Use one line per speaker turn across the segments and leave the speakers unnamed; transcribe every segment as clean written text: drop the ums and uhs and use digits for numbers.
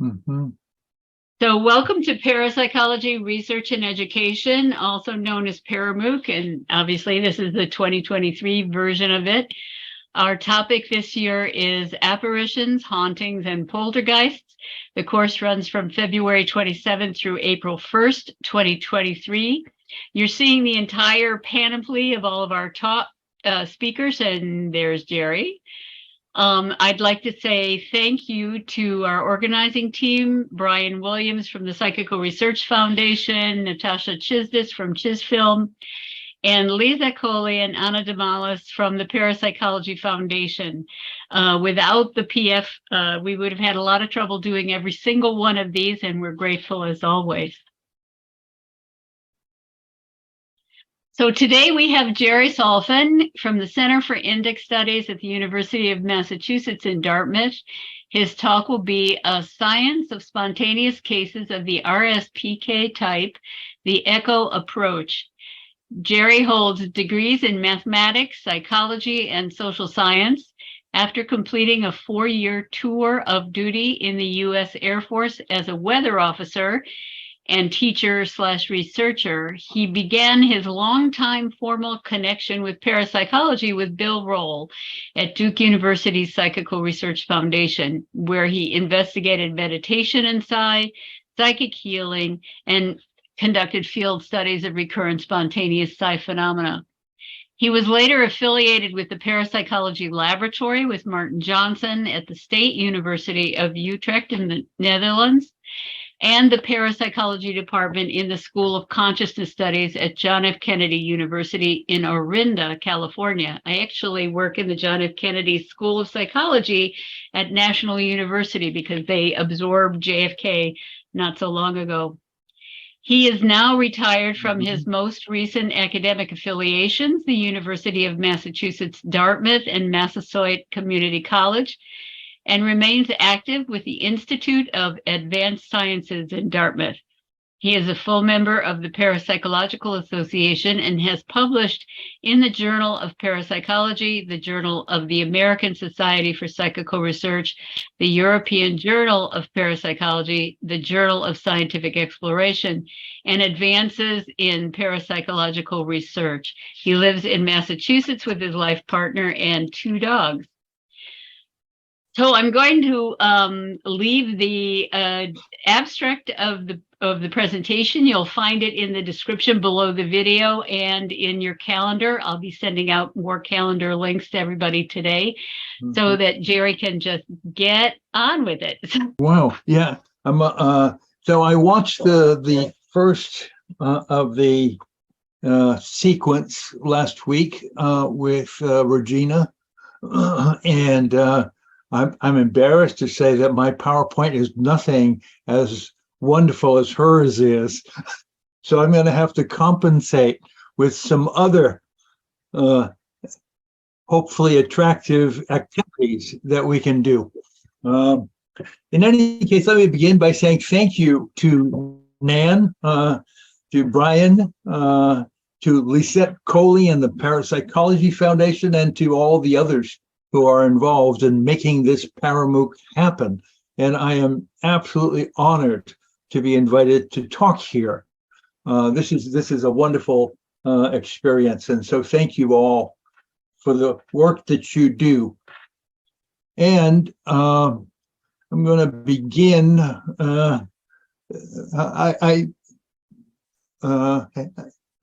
Mm-hmm.
So welcome to Parapsychology Research and Education, also known as ParaMOOC, and obviously this is the 2023 version of it. Our topic this year is apparitions, hauntings, and poltergeists. The course runs from February 27th through April 1st, 2023. You're seeing the entire panoply of all of our top speakers, and there's Gerry. I'd like to say thank you to our organizing team, Brian Williams from the Psychical Research Foundation, Natasha Chisdis from Chisfilm, and Lisa Coley and Anna Damalis from the Parapsychology Foundation. Without the PF, we would have had a lot of trouble doing every single one of these, and we're grateful as always. So today we have Gerry Solfvin from the Center for Index Studies at the University of Massachusetts in Dartmouth. His talk will be A Science of Spontaneous Cases of the RSPK Type, the Echo Approach. Gerry holds degrees in mathematics, psychology, and social science. After completing a 4-year tour of duty in the U.S. Air Force as a weather officer and teacher/researcher, he began his long-time formal connection with parapsychology with Bill Roll at Duke University's Psychical Research Foundation, where he investigated meditation and psychic healing, and conducted field studies of recurrent spontaneous psi phenomena. He was later affiliated with the Parapsychology Laboratory with Martin Johnson at the State University of Utrecht in the Netherlands, and the Parapsychology Department in the School of Consciousness Studies at John F. Kennedy University in Orinda, California. I actually work in the John F. Kennedy School of Psychology at National University because they absorbed JFK not so long ago. He is now retired from his most recent academic affiliations, the University of Massachusetts, Dartmouth, and Massasoit Community College, and remains active with the Institute of Advanced Sciences in Dartmouth. He is a full member of the Parapsychological Association and has published in the Journal of Parapsychology, the Journal of the American Society for Psychical Research, the European Journal of Parapsychology, the Journal of Scientific Exploration, and Advances in Parapsychological Research. He lives in Massachusetts with his life partner and 2 dogs. So I'm going to leave the abstract of the presentation. You'll find it in the description below the video and in your calendar. I'll be sending out more calendar links to everybody today, so that Gerry can just get on with it.
Wow, yeah. So I watched the first of the sequence last week with Regina, and I'm embarrassed to say that my PowerPoint is nothing as wonderful as hers is. So I'm going to have to compensate with some other hopefully attractive activities that we can do. In any case, let me begin by saying thank you to Nan, to Brian, to Lisette Coley and the Parapsychology Foundation, and to all the others who are involved in making this ParaMOOC happen. And I am absolutely honored to be invited to talk here. This is a wonderful experience. And so thank you all for the work that you do. And I'm going to begin.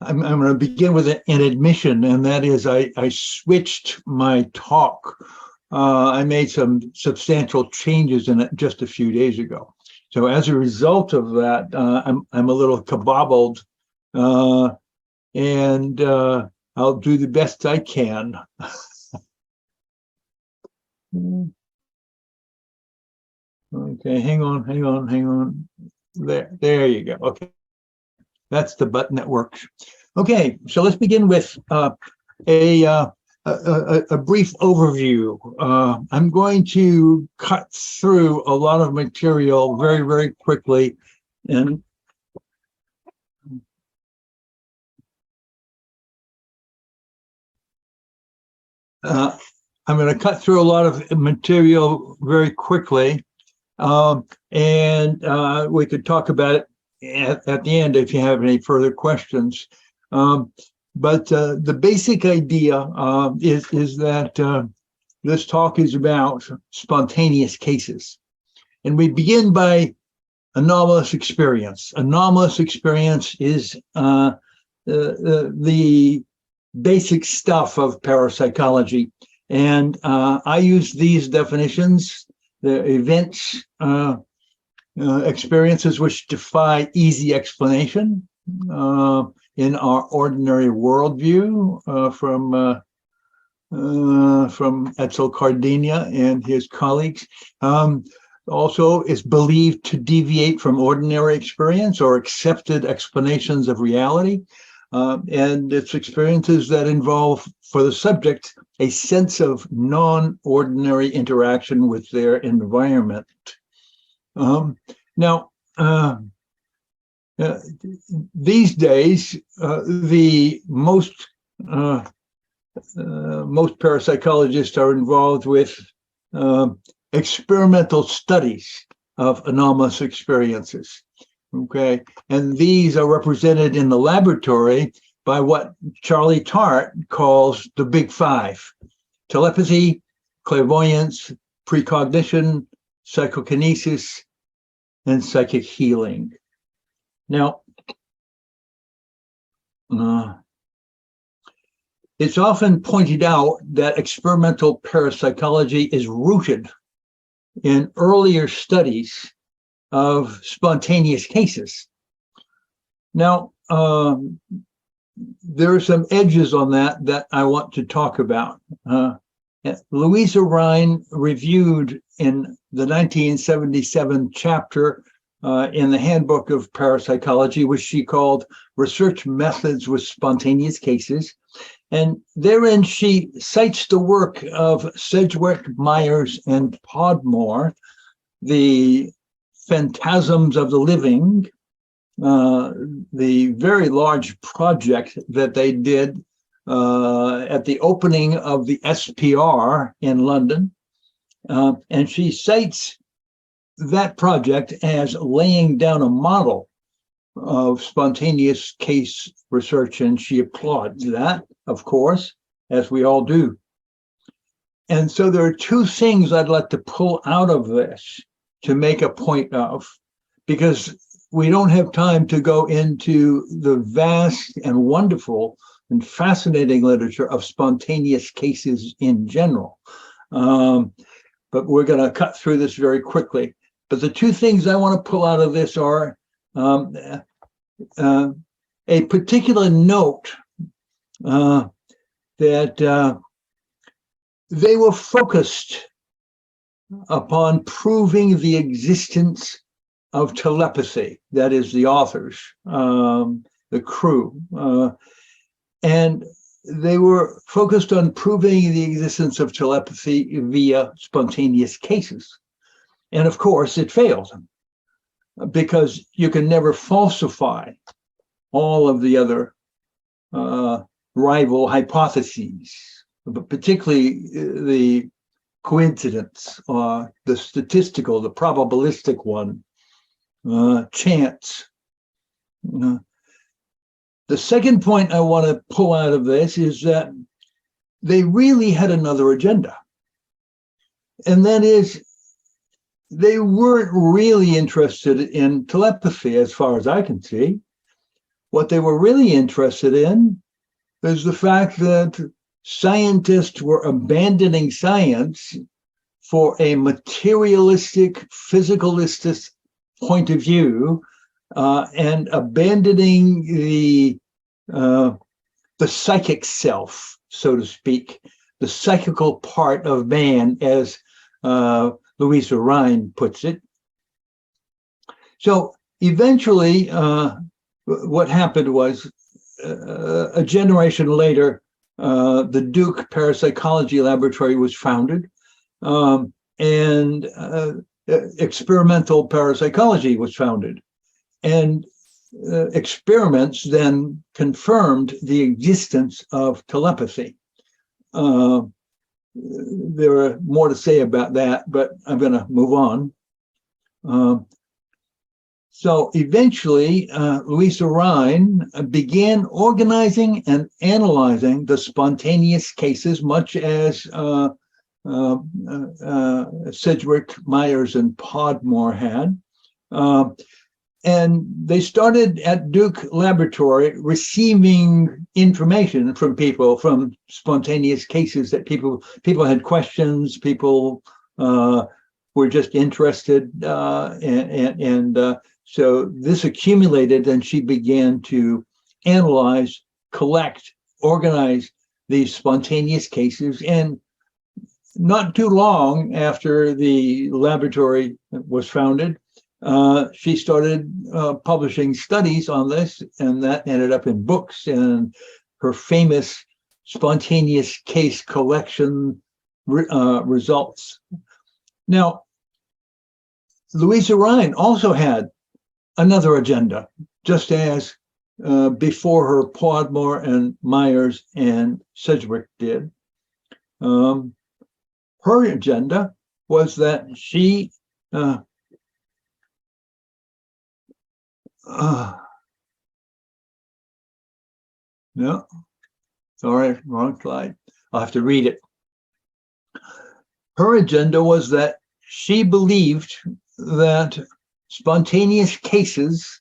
I'm going to begin with an admission, and that is I switched my talk. I made some substantial changes in it just a few days ago. So as a result of that, I'm a little kabobbled, and I'll do the best I can. Okay, hang on. There you go. Okay. That's the button that works. Okay, so let's begin with a brief overview. I'm going to cut through a lot of material very, very quickly, and I'm going to cut through a lot of material very quickly, And we could talk about it at the end if you have any further questions. But the basic idea is that this talk is about spontaneous cases. And we begin by anomalous experience. Anomalous experience is the basic stuff of parapsychology. And I use these definitions, the events, experiences which defy easy explanation in our ordinary worldview from Edsel Cardenia and his colleagues. Also is believed to deviate from ordinary experience or accepted explanations of reality. And it's experiences that involve, for the subject, a sense of non-ordinary interaction with their environment. Now, these days, the most parapsychologists are involved with experimental studies of anomalous experiences. Okay, and these are represented in the laboratory by what Charlie Tart calls the Big Five: telepathy, clairvoyance, precognition, psychokinesis, and psychic healing. Now, it's often pointed out that experimental parapsychology is rooted in earlier studies of spontaneous cases. Now, there are some edges on that I want to talk about. Louisa Rhine reviewed in the 1977 chapter in the Handbook of Parapsychology, which she called Research Methods with Spontaneous Cases. And therein she cites the work of Sedgwick, Myers, and Podmore, the Phantasms of the Living, the very large project that they did at the opening of the SPR in London. And she cites that project as laying down a model of spontaneous case research, and she applauds that, of course, as we all do. And so there are two things I'd like to pull out of this to make a point of, because we don't have time to go into the vast and wonderful and fascinating literature of spontaneous cases in general. But we're going to cut through this very quickly. But the two things I want to pull out of this are a particular note that they were focused upon proving the existence of telepathy, that is, the authors, the crew. And they were focused on proving the existence of telepathy via spontaneous cases. And of course, it failed, because you can never falsify all of the other rival hypotheses, but particularly the coincidence, the statistical, the probabilistic one, chance. The second point I want to pull out of this is that they really had another agenda. And that is, they weren't really interested in telepathy, as far as I can see. What they were really interested in is the fact that scientists were abandoning science for a materialistic, physicalistic point of view, and abandoning the psychic self, so to speak, the psychical part of man, as Louisa Rhine puts it. So eventually, what happened was, a generation later, the Duke Parapsychology Laboratory was founded, and experimental parapsychology was founded. And experiments then confirmed the existence of telepathy. There are more to say about that, but I'm going to move on. So eventually, Louisa Rhine began organizing and analyzing the spontaneous cases, much as Sedgwick, Myers, and Podmore had. And they started at Duke Laboratory receiving information from people, from spontaneous cases that people had questions, people were just interested, so this accumulated, and she began to analyze, collect, organize these spontaneous cases. And not too long after the laboratory was founded, she started publishing studies on this, and that ended up in books and her famous spontaneous case collection results. Now, Louisa Rhine also had another agenda, just as before her Podmore and Myers and Sedgwick did. Her agenda was that she no, sorry, wrong slide. I'll have to read it. Her agenda was that she believed that spontaneous cases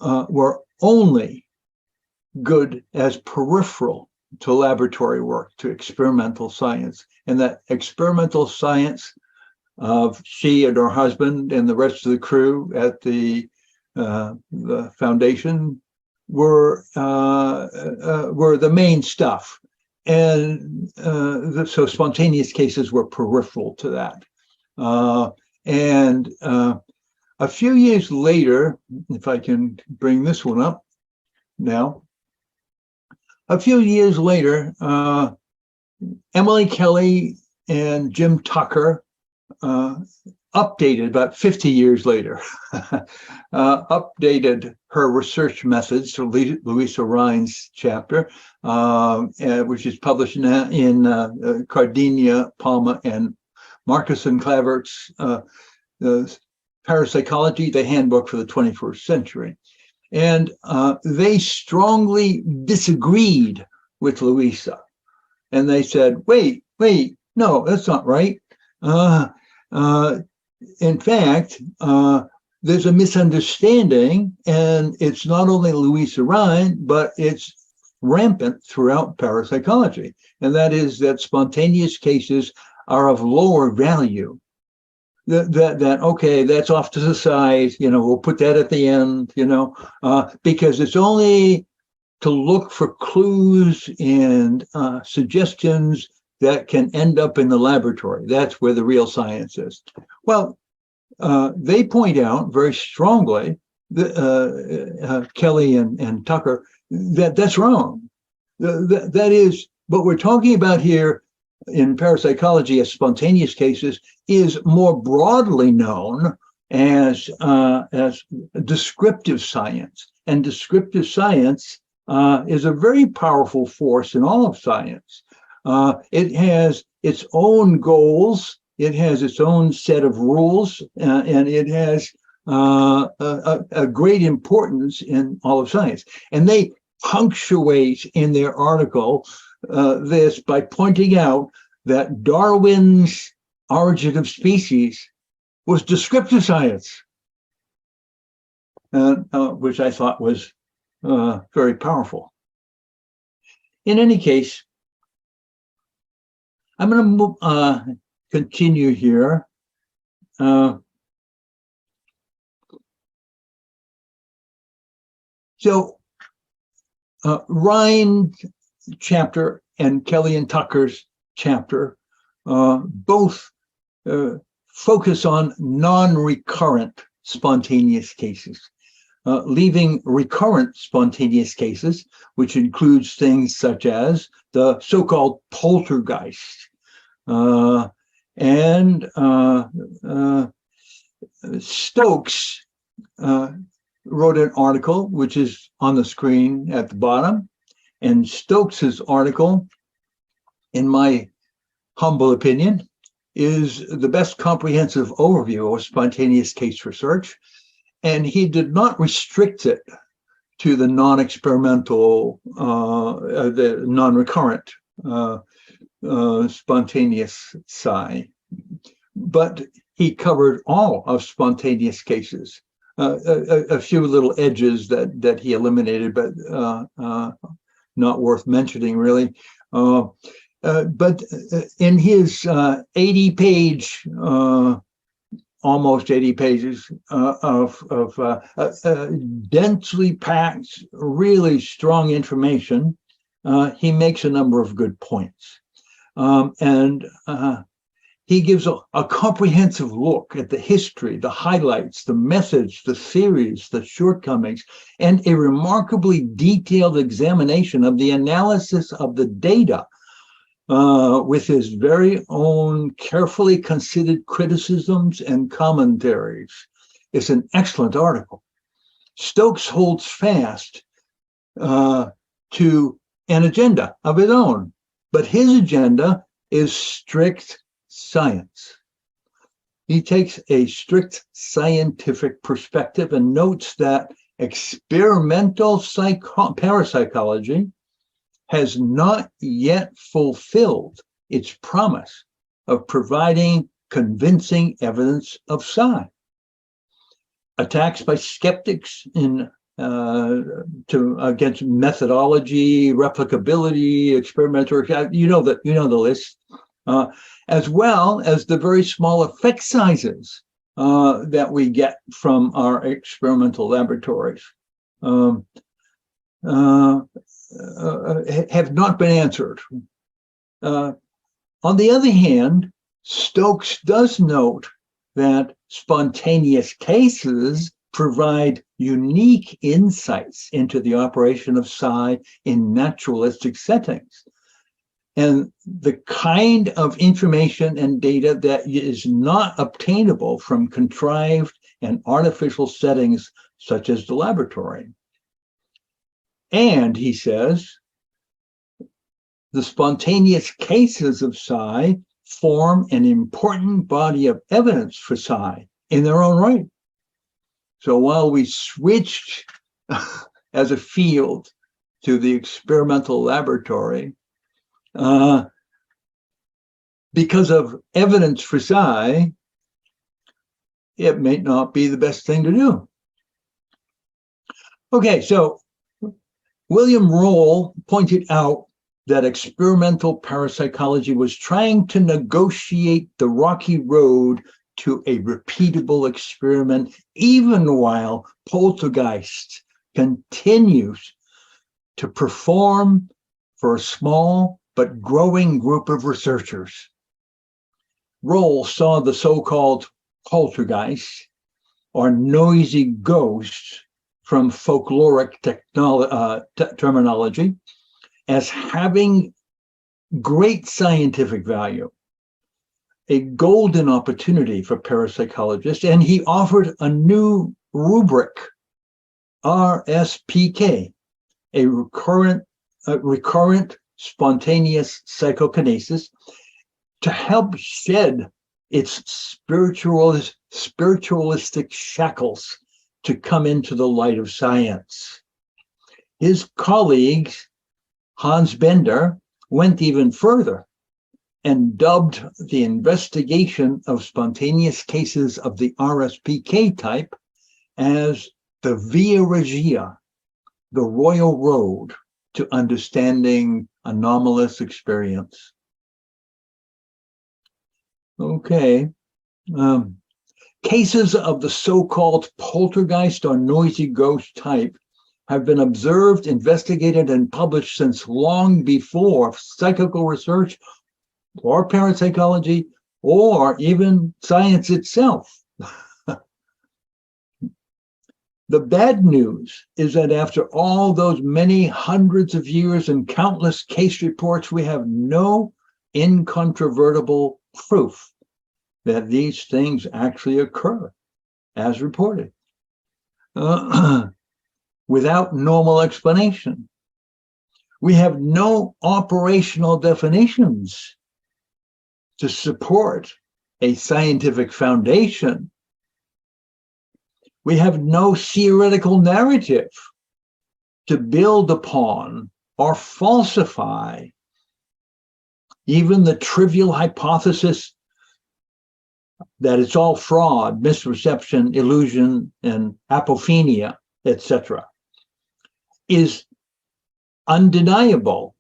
were only good as peripheral to laboratory work, to experimental science, and that experimental science of she and her husband and the rest of the crew at the foundation were the main stuff, and so spontaneous cases were peripheral to that. And a few years later, if I can bring this one up now, a few years later, Emily Kelly and Jim Tucker updated, about 50 years later, updated her research methods to Louisa Rhine's chapter, which is published now in Cardinia, Palma, and Marcus and Clavert's Parapsychology, the Handbook for the 21st Century. And they strongly disagreed with Louisa. And they said, wait, no, that's not right. In fact, there's a misunderstanding, and it's not only Louisa Rhine, but it's rampant throughout parapsychology. And that is that spontaneous cases are of lower value. Okay, that's off to the side, we'll put that at the end, because it's only to look for clues and suggestions that can end up in the laboratory. That's where the real science is. Well, they point out very strongly, Kelly and Tucker, that's wrong. That is, what we're talking about here in parapsychology as spontaneous cases is more broadly known as descriptive science. And descriptive science is a very powerful force in all of science. It has its own goals, it has its own set of rules, and it has a great importance in all of science. And they punctuate in their article this by pointing out that Darwin's Origin of Species was descriptive science, which I thought was very powerful. In any case, I'm going to continue here. So Rhine chapter and Kelly and Tucker's chapter both focus on non-recurrent spontaneous cases, leaving recurrent spontaneous cases, which includes things such as the so-called poltergeist. And Stokes wrote an article, which is on the screen at the bottom. And Stokes's article, in my humble opinion, is the best comprehensive overview of spontaneous case research, and he did not restrict it to the non-experimental, the non-recurrent spontaneous psi, but he covered all of spontaneous cases. A few little edges that he eliminated, but not worth mentioning, really. But in his 80-page, almost 80 pages of densely packed, really strong information, he makes a number of good points. And he gives a comprehensive look at the history, the highlights, the methods, the theories, the shortcomings, and a remarkably detailed examination of the analysis of the data with his very own carefully considered criticisms and commentaries. It's an excellent article. Stokes holds fast to an agenda of his own, but his agenda is strict science. He takes a strict scientific perspective and notes that experimental parapsychology has not yet fulfilled its promise of providing convincing evidence of psi. Attacks by skeptics against methodology, replicability, experimental, you know the list, as well as the very small effect sizes that we get from our experimental laboratories. Have not been answered. On the other hand, Stokes does note that spontaneous cases provide unique insights into the operation of psi in naturalistic settings. And the kind of information and data that is not obtainable from contrived and artificial settings such as the laboratory. And he says, the spontaneous cases of psi form an important body of evidence for psi in their own right. So while we switched as a field to the experimental laboratory, because of evidence for psi, it may not be the best thing to do. Okay, so William Roll pointed out that experimental parapsychology was trying to negotiate the rocky road to a repeatable experiment, even while poltergeist continues to perform for a small but growing group of researchers. Roll saw the so-called poltergeist, or noisy ghosts from folkloric terminology, as having great scientific value, a golden opportunity for parapsychologists, and he offered a new rubric, RSPK, a recurrent spontaneous psychokinesis, to help shed its spiritualistic shackles to come into the light of science. His colleagues, Hans Bender, went even further and dubbed the investigation of spontaneous cases of the RSPK type as the Via Regia, the royal road to understanding anomalous experience. Okay. Cases of the so-called poltergeist or noisy ghost type have been observed, investigated, and published since long before psychical research or parapsychology or even science itself. The bad news is that after all those many hundreds of years and countless case reports, we have no incontrovertible proof that these things actually occur as reported, without normal explanation. We have no operational definitions to support a scientific foundation, we have no theoretical narrative to build upon or falsify even the trivial hypothesis that it's all fraud, misperception, illusion, and apophenia, etc., is undeniable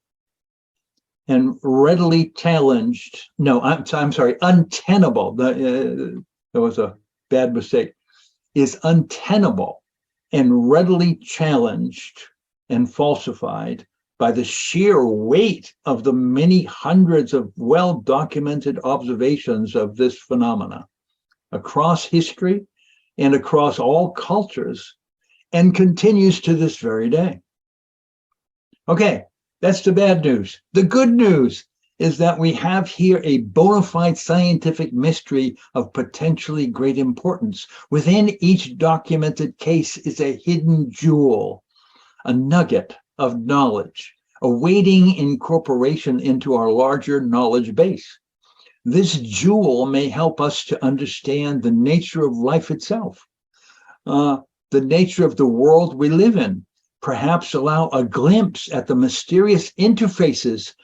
and readily challenged. No, I'm sorry, untenable. There was a bad mistake. Is untenable and readily challenged and falsified by the sheer weight of the many hundreds of well-documented observations of this phenomena across history and across all cultures, and continues to this very day. Okay, that's the bad news. The good news is that we have here a bona fide scientific mystery of potentially great importance. Within each documented case is a hidden jewel, a nugget of knowledge, awaiting incorporation into our larger knowledge base. This jewel may help us to understand the nature of life itself, the nature of the world we live in, perhaps allow a glimpse at the mysterious interfaces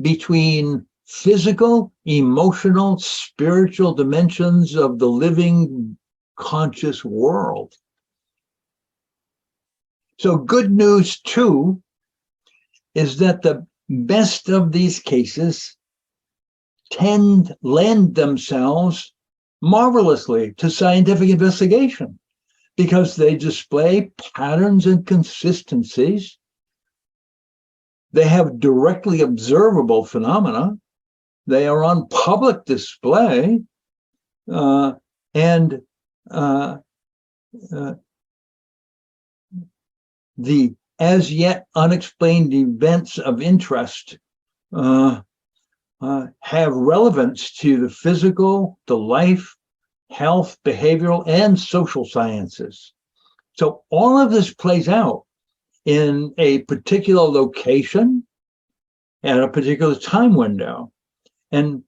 between physical, emotional, spiritual dimensions of the living conscious world. So good news too is that the best of these cases lend themselves marvelously to scientific investigation because they display patterns and consistencies. They have directly observable phenomena. They are on public display, and the as yet unexplained events of interest have relevance to the physical, the life, health, behavioral, and social sciences. So all of this plays out in a particular location at a particular time window, and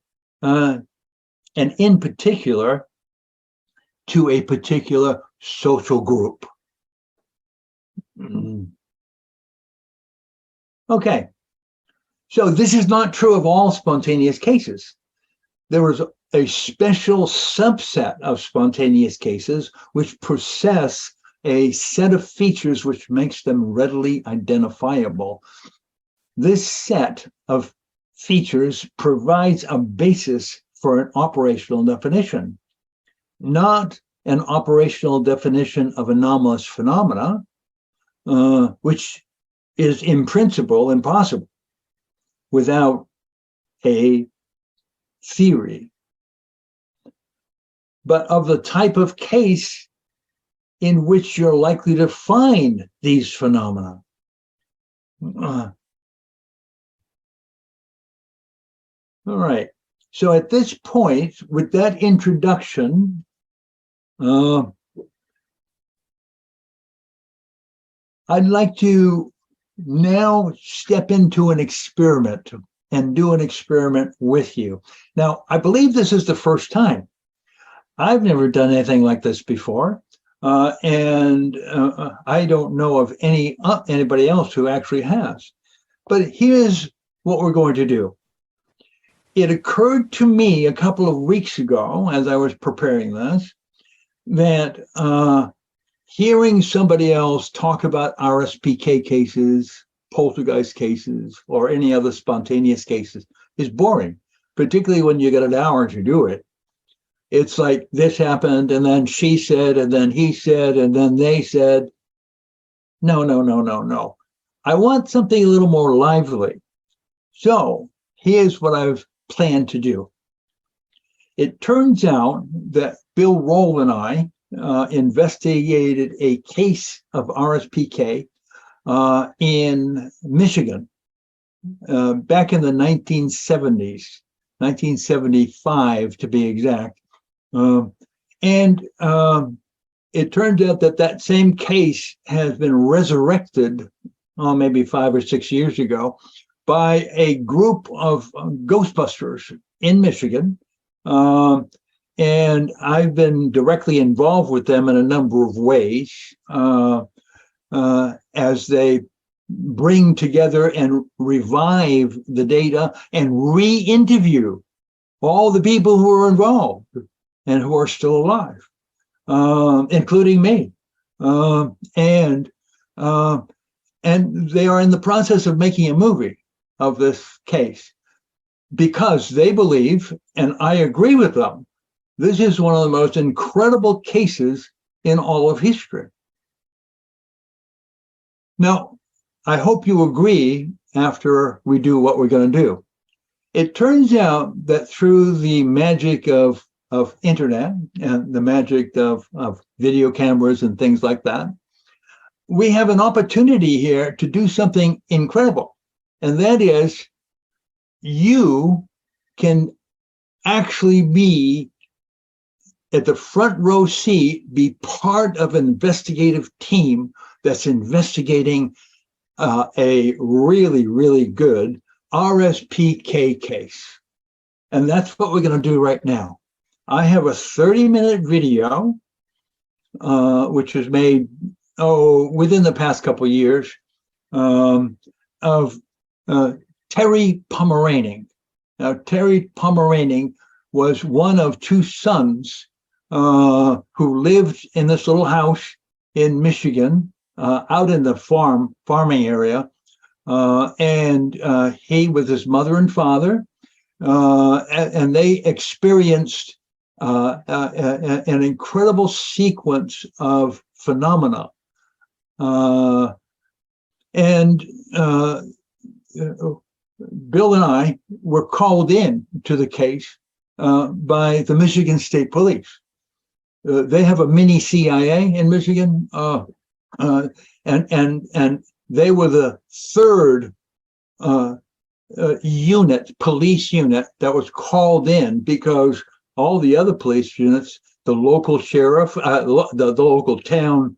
in particular to a particular social group. Okay, so this is not true of all spontaneous cases. There is a special subset of spontaneous cases which possess a set of features which makes them readily identifiable. This set of features provides a basis for an operational definition, not an operational definition of anomalous phenomena, which is in principle impossible without a theory, but of the type of case in which you're likely to find these phenomena. All right. So at this point, with that introduction, I'd like to now step into an experiment and do an experiment with you. Now, I believe this is the first time. I've never done anything like this before. And I don't know of anybody else who actually has. But here's what we're going to do. It occurred to me a couple of weeks ago, as I was preparing this, that hearing somebody else talk about RSPK cases, poltergeist cases, or any other spontaneous cases is boring, particularly when you get an hour to do it. It's like this happened, and then she said, and then he said, and then they said. No. I want something a little more lively. So here's what I've planned to do. It turns out that Bill Roll and I investigated a case of RSPK in Michigan back in the 1970s, 1975 to be exact. And it turns out that same case has been resurrected maybe 5 or 6 years ago by a group of Ghostbusters in Michigan And I've been directly involved with them in a number of ways as they bring together and revive the data and re-interview all the people who are involved and who are still alive, including me. And they are in the process of making a movie of this case because they believe, and I agree with them, this is one of the most incredible cases in all of history. Now, I hope you agree after we do what we're going to do. It turns out that through the magic of internet and the magic of video cameras and things like that, we have an opportunity here to do something incredible. And that is, you can actually be at the front row seat, be part of an investigative team that's investigating a really, really good RSPK case. And that's what we're going to do right now. I have a 30-minute video, which was made within the past couple of years, of Terry Pomeraning. Now, Terry Pomeraning was one of two sons who lived in this little house in Michigan, out in the farming area. And he, with his mother and father, and they experienced an incredible sequence of phenomena. And Bill and I were called in to the case by the Michigan State Police. They have a mini CIA in Michigan, and they were the third police unit that was called in because all the other police units, the local sheriff, the local town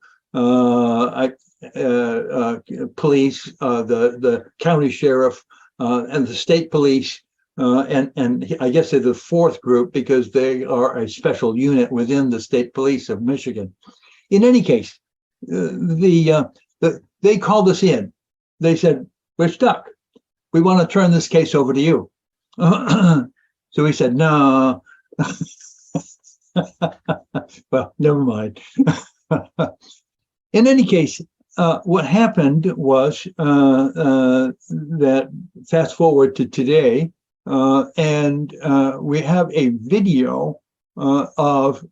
police, the county sheriff, and the state police, and I guess they're the fourth group because they are a special unit within the state police of Michigan. In any case, they called us in. They said, "We're stuck. We want to turn this case over to you." So we said, "No." Well, never mind. In any case, what happened was that fast forward to today, and we have a video of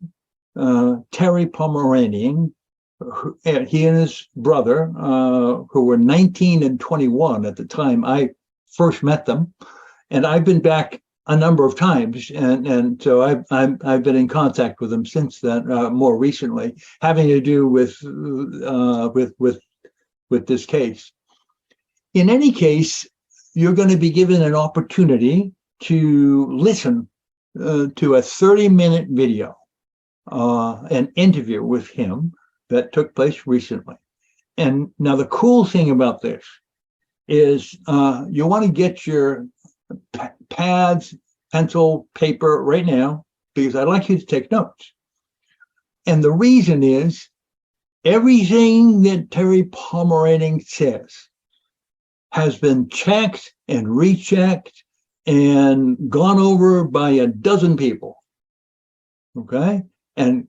Terry Pomeraning. He and his brother, who were 19 and 21 at the time I first met them, and I've been back a number of times, and so I've been in contact with them since then, more recently, having to do with this case. In any case, you're going to be given an opportunity to listen to a 30-minute video, an interview with him that took place recently. And now the cool thing about this is you want to get your pads, pencil, paper right now, because I'd like you to take notes. And the reason is everything that Terry Pomeraning says has been checked and rechecked and gone over by a dozen people, okay? And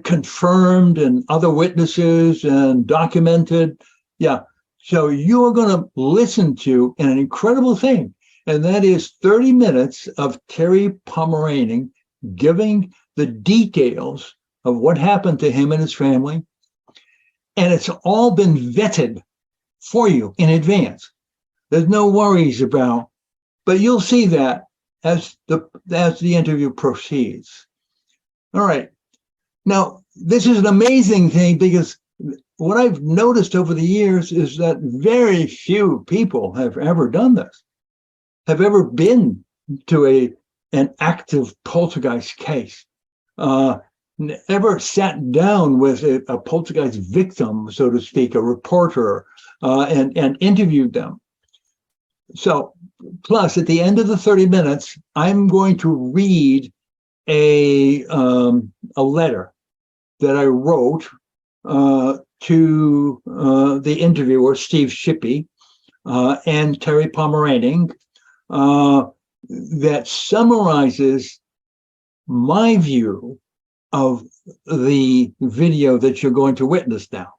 confirmed, and other witnesses, and documented. Yeah. So you're going to listen to an incredible thing, and that is 30 minutes of Terry Pomeraning giving the details of what happened to him and his family. And it's all been vetted for you in advance. There's no worries about, but you'll see that as the interview proceeds. All right. Now, this is an amazing thing because what I've noticed over the years is that very few people have ever done this, have ever been to an active poltergeist case, ever sat down with a poltergeist victim, so to speak, a reporter, and interviewed them. So, plus, at the end of the 30 minutes, I'm going to read a letter that I wrote to the interviewer, Steve Shippy, and Terry Pomeranian, that summarizes my view of the video that you're going to witness now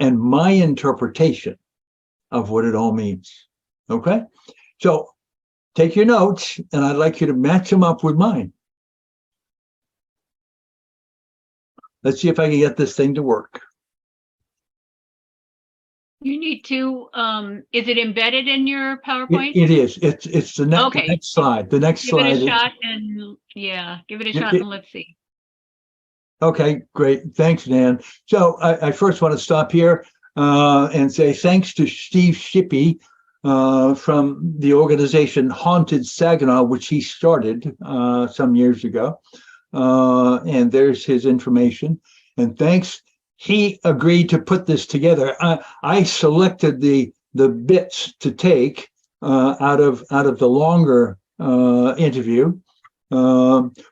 and my interpretation of what it all means. Okay? So take your notes, and I'd like you to match them up with mine. Let's see if I can get this thing to work.
You need to, is it embedded in your PowerPoint?
It is. It's the next,
Okay.
the next slide. The next
Give
slide.
it a
is-
shot and give it a shot and let's see.
Okay, great. Thanks, Dan. So I first want to stop here and say thanks to Steve Shippy from the organization Haunted Saginaw, which he started some years ago. And there's his information. And thanks. He agreed to put this together. I selected the bits to take out of the longer interview.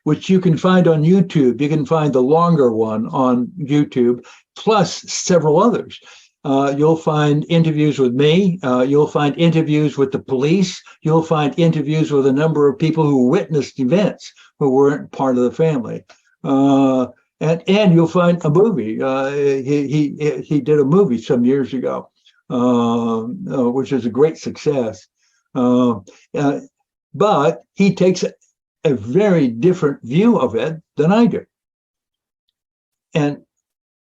Which you can find on YouTube. You can find the longer one on YouTube, plus several others. You'll find interviews with me. You'll find interviews with the police. You'll find interviews with a number of people who witnessed events who weren't part of the family. And you'll find a movie. He did a movie some years ago, which is a great success. But he takes a very different view of it than I do. And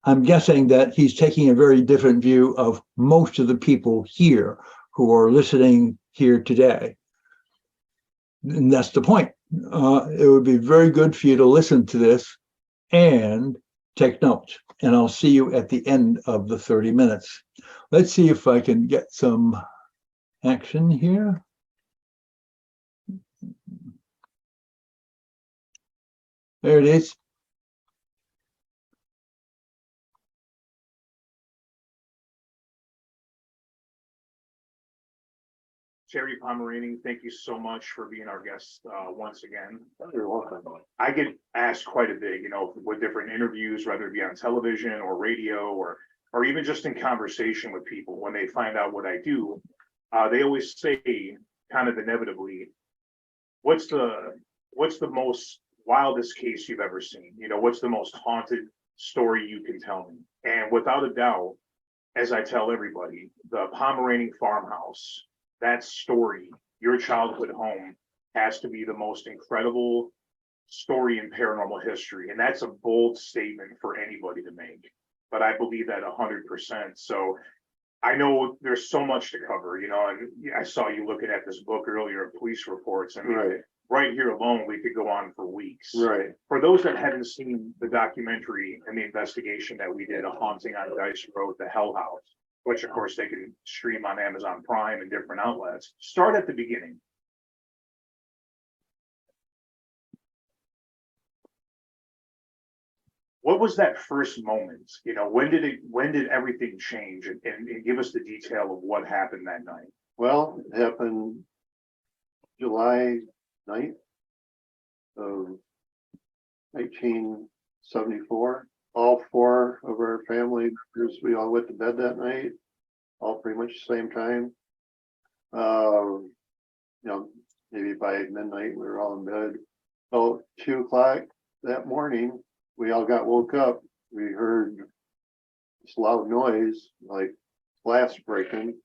I'm guessing that he's taking a very different view of most of the people here who are listening here today. And that's the point. It would be very good for you to listen to this and take notes. And I'll see you at the end of the 30 minutes. Let's see if I can get some action here. There it is.
Gerry Pomeranian, thank you so much for being our guest once again.
You're welcome.
I get asked quite a bit, with different interviews, whether it be on television or radio or even just in conversation with people. When they find out what I do, they always say, kind of inevitably, what's the most wildest case you've ever seen? What's the most haunted story you can tell me? And without a doubt, as I tell everybody, the Pomeranian farmhouse, that story, your childhood home, has to be the most incredible story in paranormal history. And that's a bold statement for anybody to make. But I believe that 100%. So I know there's so much to cover, and I saw you looking at this book earlier, police reports. I mean, right here alone, we could go on for weeks.
Right.
For those that haven't seen the documentary and the investigation that we did, A Haunting on Dice Road, The Hell House, which of course they can stream on Amazon Prime and different outlets. Start at the beginning. What was that first moment? When did everything change? And give us the detail of what happened that night.
Well, it happened July 9th of 1974. All four of our family members, we all went to bed that night, all pretty much the same time. Maybe by midnight we were all in bed. About 2 o'clock that morning, we all got woke up. We heard this loud noise, like glass breaking.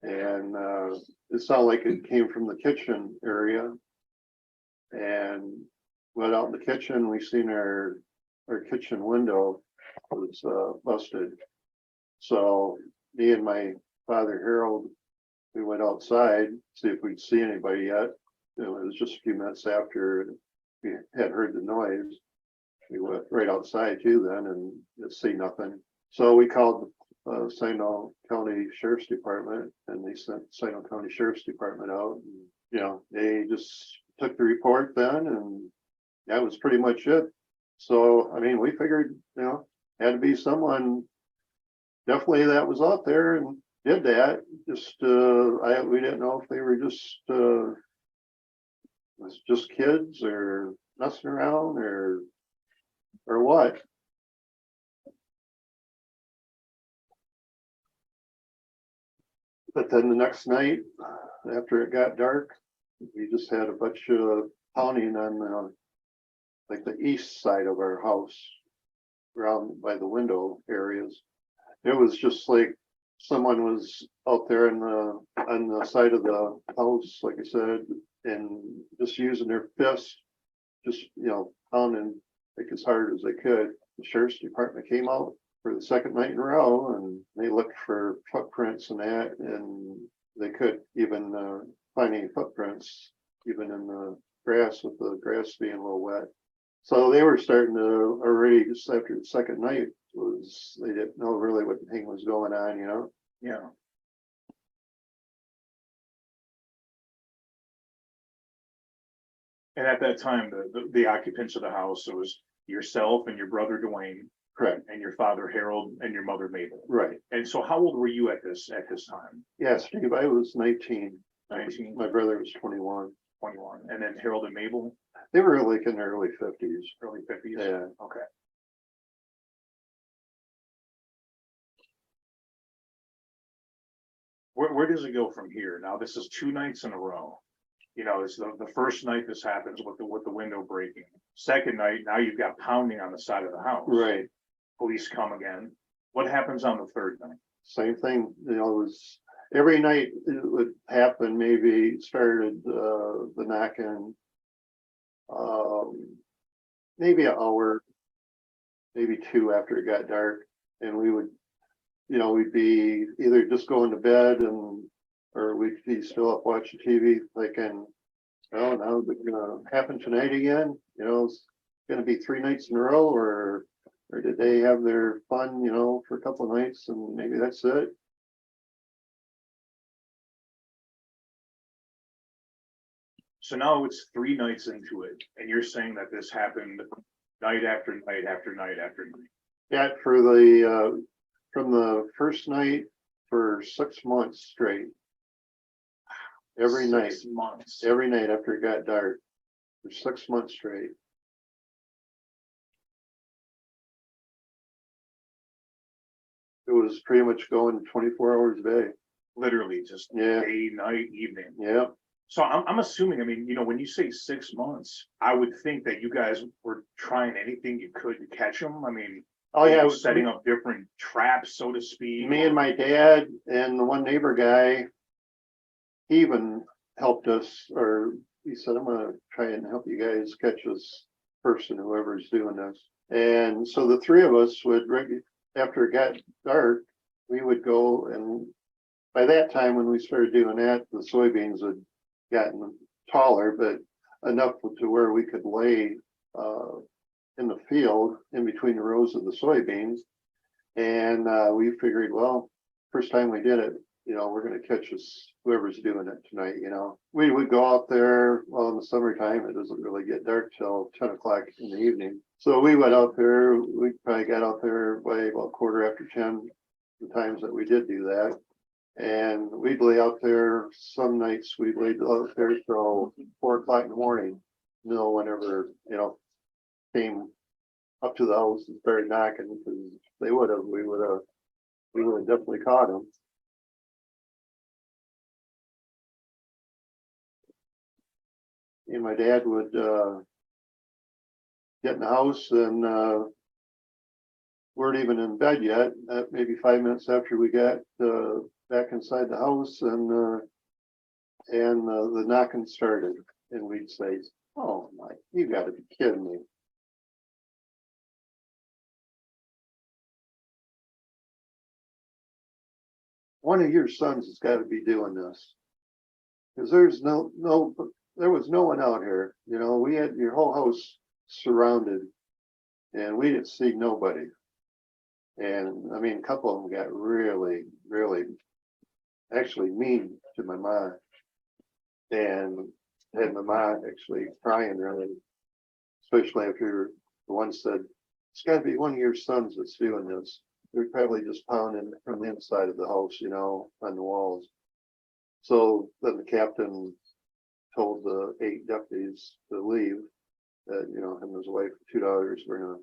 And it sounded like it came from the kitchen area. And went out in the kitchen, we seen our kitchen window was busted. So me and my father Harold, we went outside to see if we'd see anybody yet. It was just a few minutes after we had heard the noise. We went right outside too then and didn't see nothing. So we called the Saginaw County Sheriff's Department, and they sent Saginaw County Sheriff's Department out. And, they just took the report then, and that was pretty much it. So, I mean, we figured, had to be someone definitely that was out there and did that. Just, we didn't know if they were just kids or messing around or what? But then the next night, after it got dark, we just had a bunch of pounding on like the east side of our house, around by the window areas. It was just like someone was out there on the side of the house, like I said, and just using their fists, just pounding like as hard as they could. The sheriff's department came out for the second night in a row, and they looked for footprints and that, and they could even find any footprints, even in the grass, with the grass being a little wet. So they were starting to already, just after the second night, they didn't know really what the thing was going on,
Yeah. And at that time, the occupants of the house, it was yourself and your brother Dwayne,
Correct.
and your father Harold, and your mother Mabel.
Right.
And so, how old were you at this time?
Yeah, Steve, I was 19.
19.
My brother was 21.
21. And then Harold and Mabel,
They were like in their early 50s.
early 50s.
Yeah.
Okay. Where does it go from here? Now, this is 2 nights in a row. It's the first night this happens with the window breaking. Second night, now you've got pounding on the side of the house.
Right.
Police come again. What happens on the third night?
Same thing, it was every night it would happen. Maybe started the knocking, maybe an hour, maybe 2 after it got dark, and we would, we'd be either just going to bed or we'd be still up watching TV, thinking, oh, now is it gonna happen tonight again? It's gonna be 3 nights in a row, or did they have their fun, for a couple of nights and maybe that's it?
So now it's 3 nights into it, and you're saying that this happened night after night after night after night.
Yeah, for the from the first night for 6 months straight. Every night.
6 months.
Every night after it got dark for 6 months straight. It was pretty much going 24 hours a day.
Literally just
Yeah.
day, night, evening.
Yeah.
So I'm assuming, when you say 6 months, I would think that you guys were trying anything you could to catch them.
Oh yeah,
Setting up different traps, so to speak.
me and my dad and the one neighbor guy, he even helped us, or he said, I'm gonna try and help you guys catch this person, whoever's doing this. And so the 3 of us would, after it got dark, we would go, and by that time when we started doing that, the soybeans had gotten taller, but enough to where we could lay in the field in between the rows of the soybeans. And we figured, well, first time we did it, we're going to catch us, whoever's doing it tonight. We would go out there. Well, in the summertime, it doesn't really get dark till 10 o'clock in the evening. So we went out there. We probably got out there by about 10:15, the times that we did do that. And we'd lay out there. Some nights we'd lay out there till 4 o'clock in the morning. Whenever, came up to the house and started knocking, because they we would have definitely caught them. And my dad would get in the house, and weren't even in bed yet. Maybe 5 minutes after we got back inside the house, and the knocking started, and we'd say, "Oh my, you got to be kidding me!" One of your sons has got to be doing this, because there was no one out here. We had your whole house surrounded, and we didn't see nobody. And a couple of them got really, really, actually mean to my mom, and had my mom actually crying, really, especially after the one said, "It's got to be one of your sons that's doing this." They're probably just pounding from the inside of the house, on the walls. So then the captain told the 8 deputies to leave, that, you know, him and his wife, 2 daughters, were gonna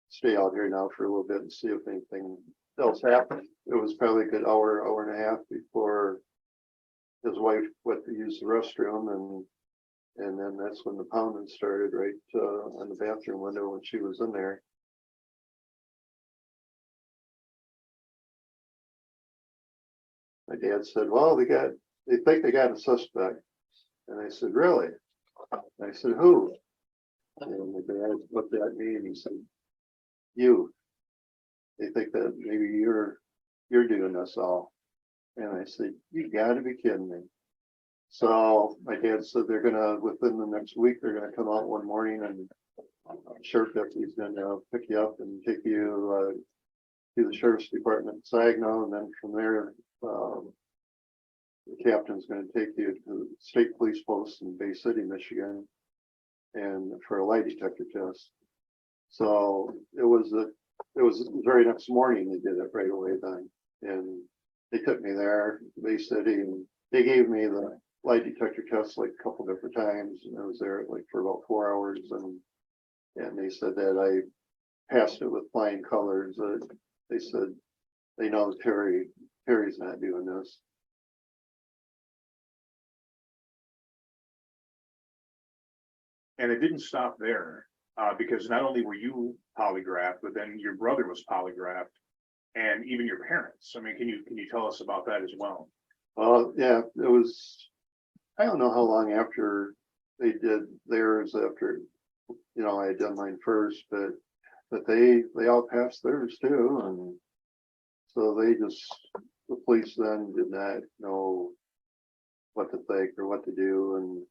stay out here now for a little bit and see if anything else happened. It was probably a good hour and a half before his wife went to use the restroom, and then that's when the pounding started right on the bathroom window when she was in there. My dad said, well, they think they got a suspect. And I said, really? And I said, who? And my dad looked at me and he said, you. They think that maybe you're doing this all. And I said, you gotta be kidding me. So my dad said they're gonna, within the next week, they're gonna come out one morning and sheriff deputy's gonna pick you up and take you to the sheriff's department in Saginaw, and then from there, the captain's gonna take you to the state police post in Bay City, Michigan, and for a lie detector test. So it was the very next morning they did it right away then, and they took me there to Bay City, and they gave me the lie detector test like a couple different times, and I was there like for about 4 hours, and they said that I passed it with flying colors. They said they know Terry's not doing this.
And it didn't stop there, because not only were you polygraphed, but then your brother was polygraphed, and even your parents. I mean, can you tell us about that as well?
Well, yeah, it was, I don't know how long after they did theirs, after, you know, I had done mine first, but they all passed theirs too. And so the police then did not know what to think or what to do. And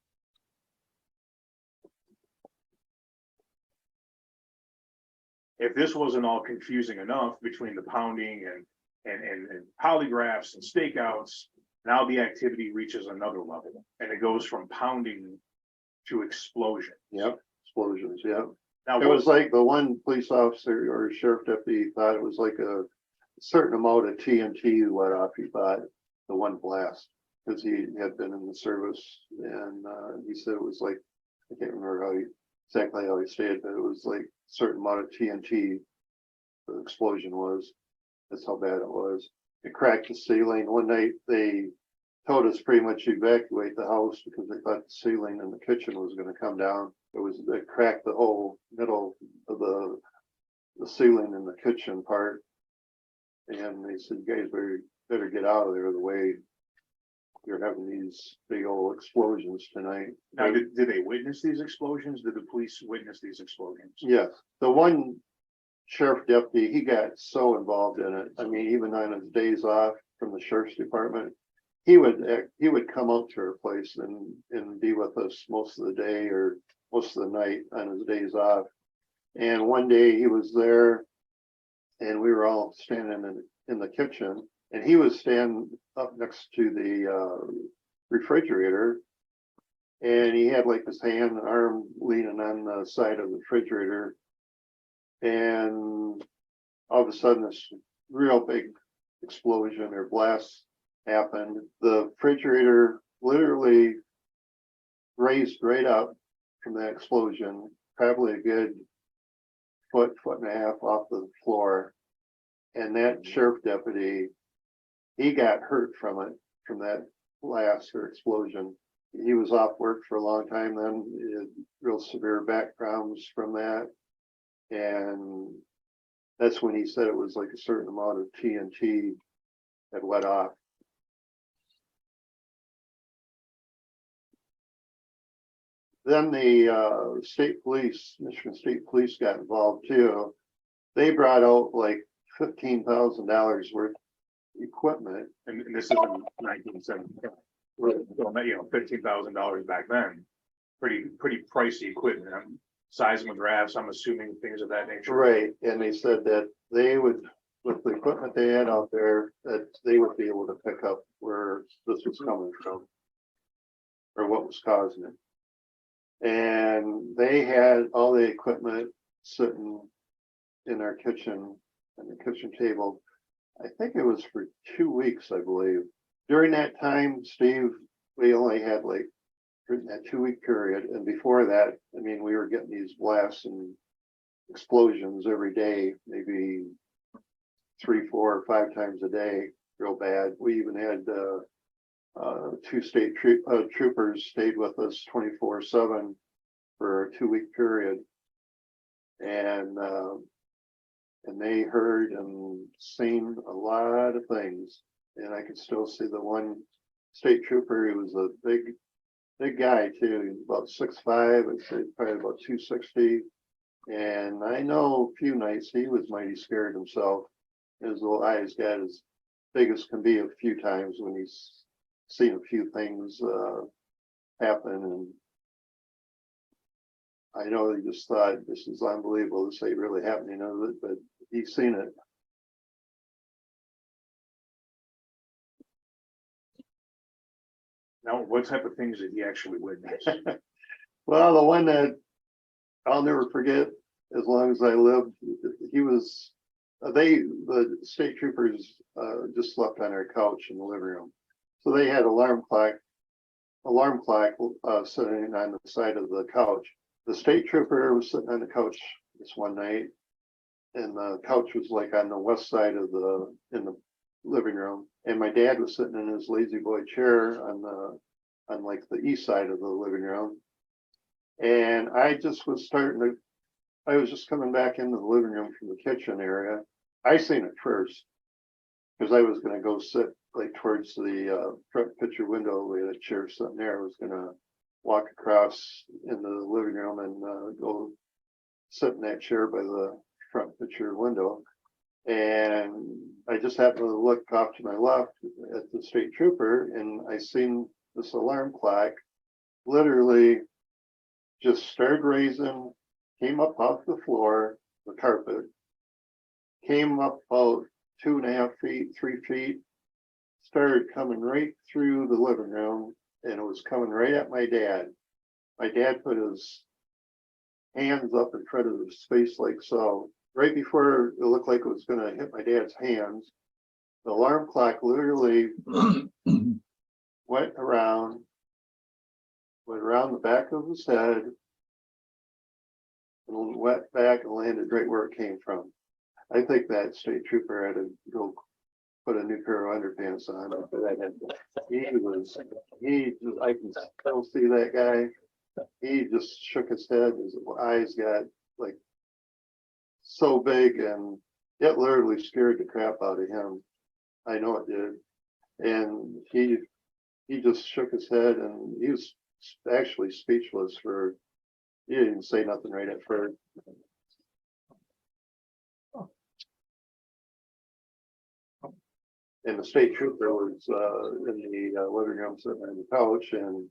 if this wasn't all confusing enough between the pounding and polygraphs and stakeouts, now the activity reaches another level, and it goes from pounding to explosion.
yep, explosions, yep.
Now,
It was like the one police officer or sheriff deputy thought it was like a certain amount of TNT let off, he thought, the one blast, because he had been in the service, and he said it was like, I can't remember exactly how he said it, but it was like a certain amount of TNT the explosion was. That's how bad it was. It cracked the ceiling. One night they told us pretty much to evacuate the house because they thought the ceiling in the kitchen was going to come down. It cracked the whole middle of the ceiling in the kitchen part. And they said, you guys better get out of there, the way you're having these big old explosions tonight.
now, did they witness these explosions? Did the police witness these explosions?
Yes. The one sheriff deputy, he got so involved in it. I mean, even on his days off from the sheriff's department, he would come out to our place and be with us most of the day or most of the night on his days off. And one day he was there, and we were all standing in the kitchen, and he was standing up next to the refrigerator, and he had like his hand and arm leaning on the side of the refrigerator. And all of a sudden, this real big explosion or blast happened. The refrigerator literally raised right up from that explosion, probably a good foot and a half off the floor. And that sheriff deputy, he got hurt from it, from that blast or explosion. He was off work for a long time then. He had real severe back problems from that. And that's when he said it was like a certain amount of TNT that went off. Then the state police, Michigan State Police, got involved too. They brought out like $15,000 worth of equipment.
And this is in 1975. So, $15,000 back then, pretty pricey equipment. Seismographs, I'm assuming, things of that nature.
Right, and they said that they would, with the equipment they had out there, that they would be able to pick up where this was coming from or what was causing it. And they had all the equipment sitting in our kitchen, on the kitchen table. I think it was for 2 weeks, I believe. During that time, Steve, we only had like in that 2-week period. And before that, I mean, we were getting these blasts and explosions every day, maybe 3, 4, or 5 times a day, real bad. We even had 2 state troopers stayed with us 24/7 for a 2-week period, and they heard and seen a lot of things. And I could still see the one state trooper. He was a big guy too. He was about 6'5", I'd say probably about 260. And I know a few nights he was mighty scared himself. His little eyes got as big as can be a few times when he's seen a few things happen. And I know he just thought, this is unbelievable, this ain't really happening, but he's seen it.
Now, what type of things did he actually witness?
Well, the one that I'll never forget as long as I lived, he was, the state troopers just slept on our couch in the living room. So they had alarm clock sitting on the side of the couch. The state trooper was sitting on the couch this one night, and the couch was like on the west side of in the living room. And my dad was sitting in his lazy boy chair on like the east side of the living room. And I was just coming back into the living room from the kitchen area. I seen it first because I was going to go sit like towards the front picture window. We had a chair sitting there. I was going to walk across into the living room and go sit in that chair by the front picture window. And I just happened to look off to my left at the state trooper, and I seen this alarm clock literally just started raising, came up off the floor, the carpet, came up about 2.5 feet, 3 feet, started coming right through the living room, and it was coming right at my dad. My dad put his hands up in front of his face like so. Right before it looked like it was going to hit my dad's hands, the alarm clock literally went around the back of his head and went back and landed right where it came from. I think that state trooper had to go put a new pair of underpants on. I can still see that guy. He just shook his head. His eyes got like so big, and it literally scared the crap out of him. I know it did. And he just shook his head, and he was actually speechless he didn't say nothing right at first. And the state trooper was in the living room sitting on the couch, and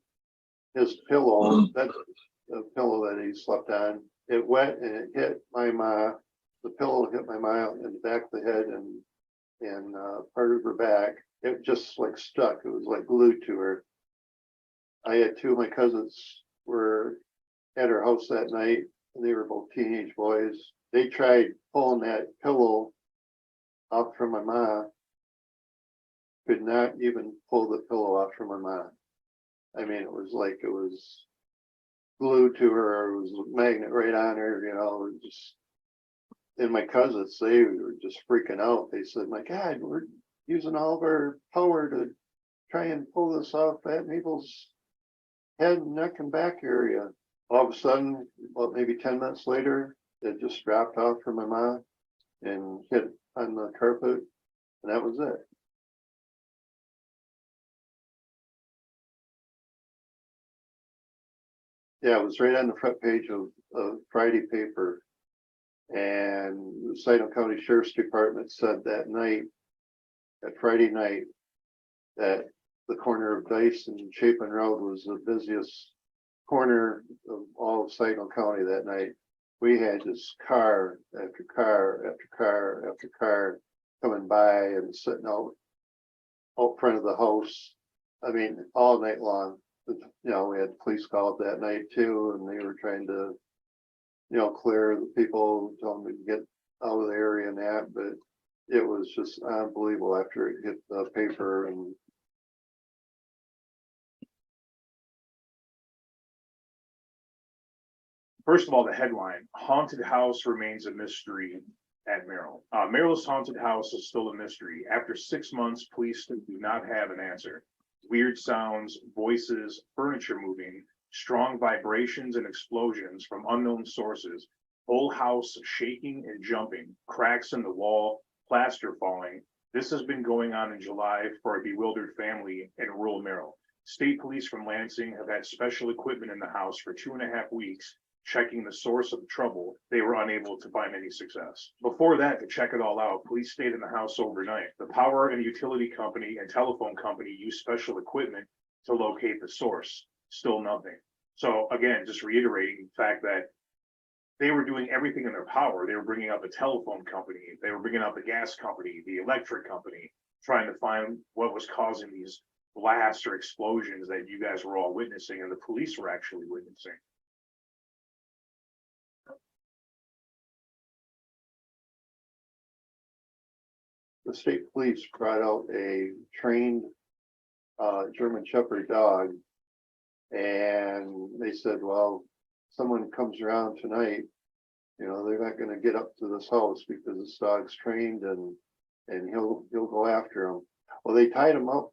his pillow, that's the pillow that he slept on, it went and it hit my ma. The pillow hit my ma in the back of the head and part of her back. It just like stuck. It was like glued to her. I had 2 of my cousins were at her house that night, and they were both teenage boys. They tried pulling that pillow off from my ma. Could not even pull the pillow off from my ma. I mean, it was like it was glued to her. It was a magnet right on her, just. And my cousins, they were just freaking out. They said, my God, we're using all of our power to try and pull this off that Mabel's head, neck, and back area. All of a sudden, well, maybe 10 minutes later, it just dropped off from my mom and hit on the carpet, and that was it. Yeah, it was right on the front page of Friday paper. And the Saginaw County Sheriff's Department said that Friday night, that the corner of Dice and Chapin Road was the busiest corner of all of Saginaw County that night. We had just car after car after car after car coming by and sitting out front of the house. I mean, all night long. We had police called that night too, and they were trying to, clear the people, tell them to get out of the area and that, but it was just unbelievable after it hit the paper. And
First of all, the headline, haunted house remains a mystery at Merrill. Merrill's haunted house is still a mystery. After 6 months, police still do not have an answer. Weird sounds, voices, furniture moving, strong vibrations and explosions from unknown sources, whole house shaking and jumping, cracks in the wall, plaster falling. This has been going on in July for a bewildered family in rural Merrill. State police from Lansing have had special equipment in the house for 2.5 weeks, checking the source of the trouble. They were unable to find any success. Before that, to check it all out, police stayed in the house overnight. The power and utility company and telephone company used special equipment to locate the source. Still nothing. So again, just reiterating the fact that they were doing everything in their power. They were bringing out the telephone company. They were bringing out the gas company, the electric company, trying to find what was causing these blasts or explosions that you guys were all witnessing and the police were actually witnessing.
The state police brought out a trained German Shepherd dog, and they said, well, someone comes around tonight, you know, they're not going to get up to this house because this dog's trained and he'll go after them. Well, they tied him up,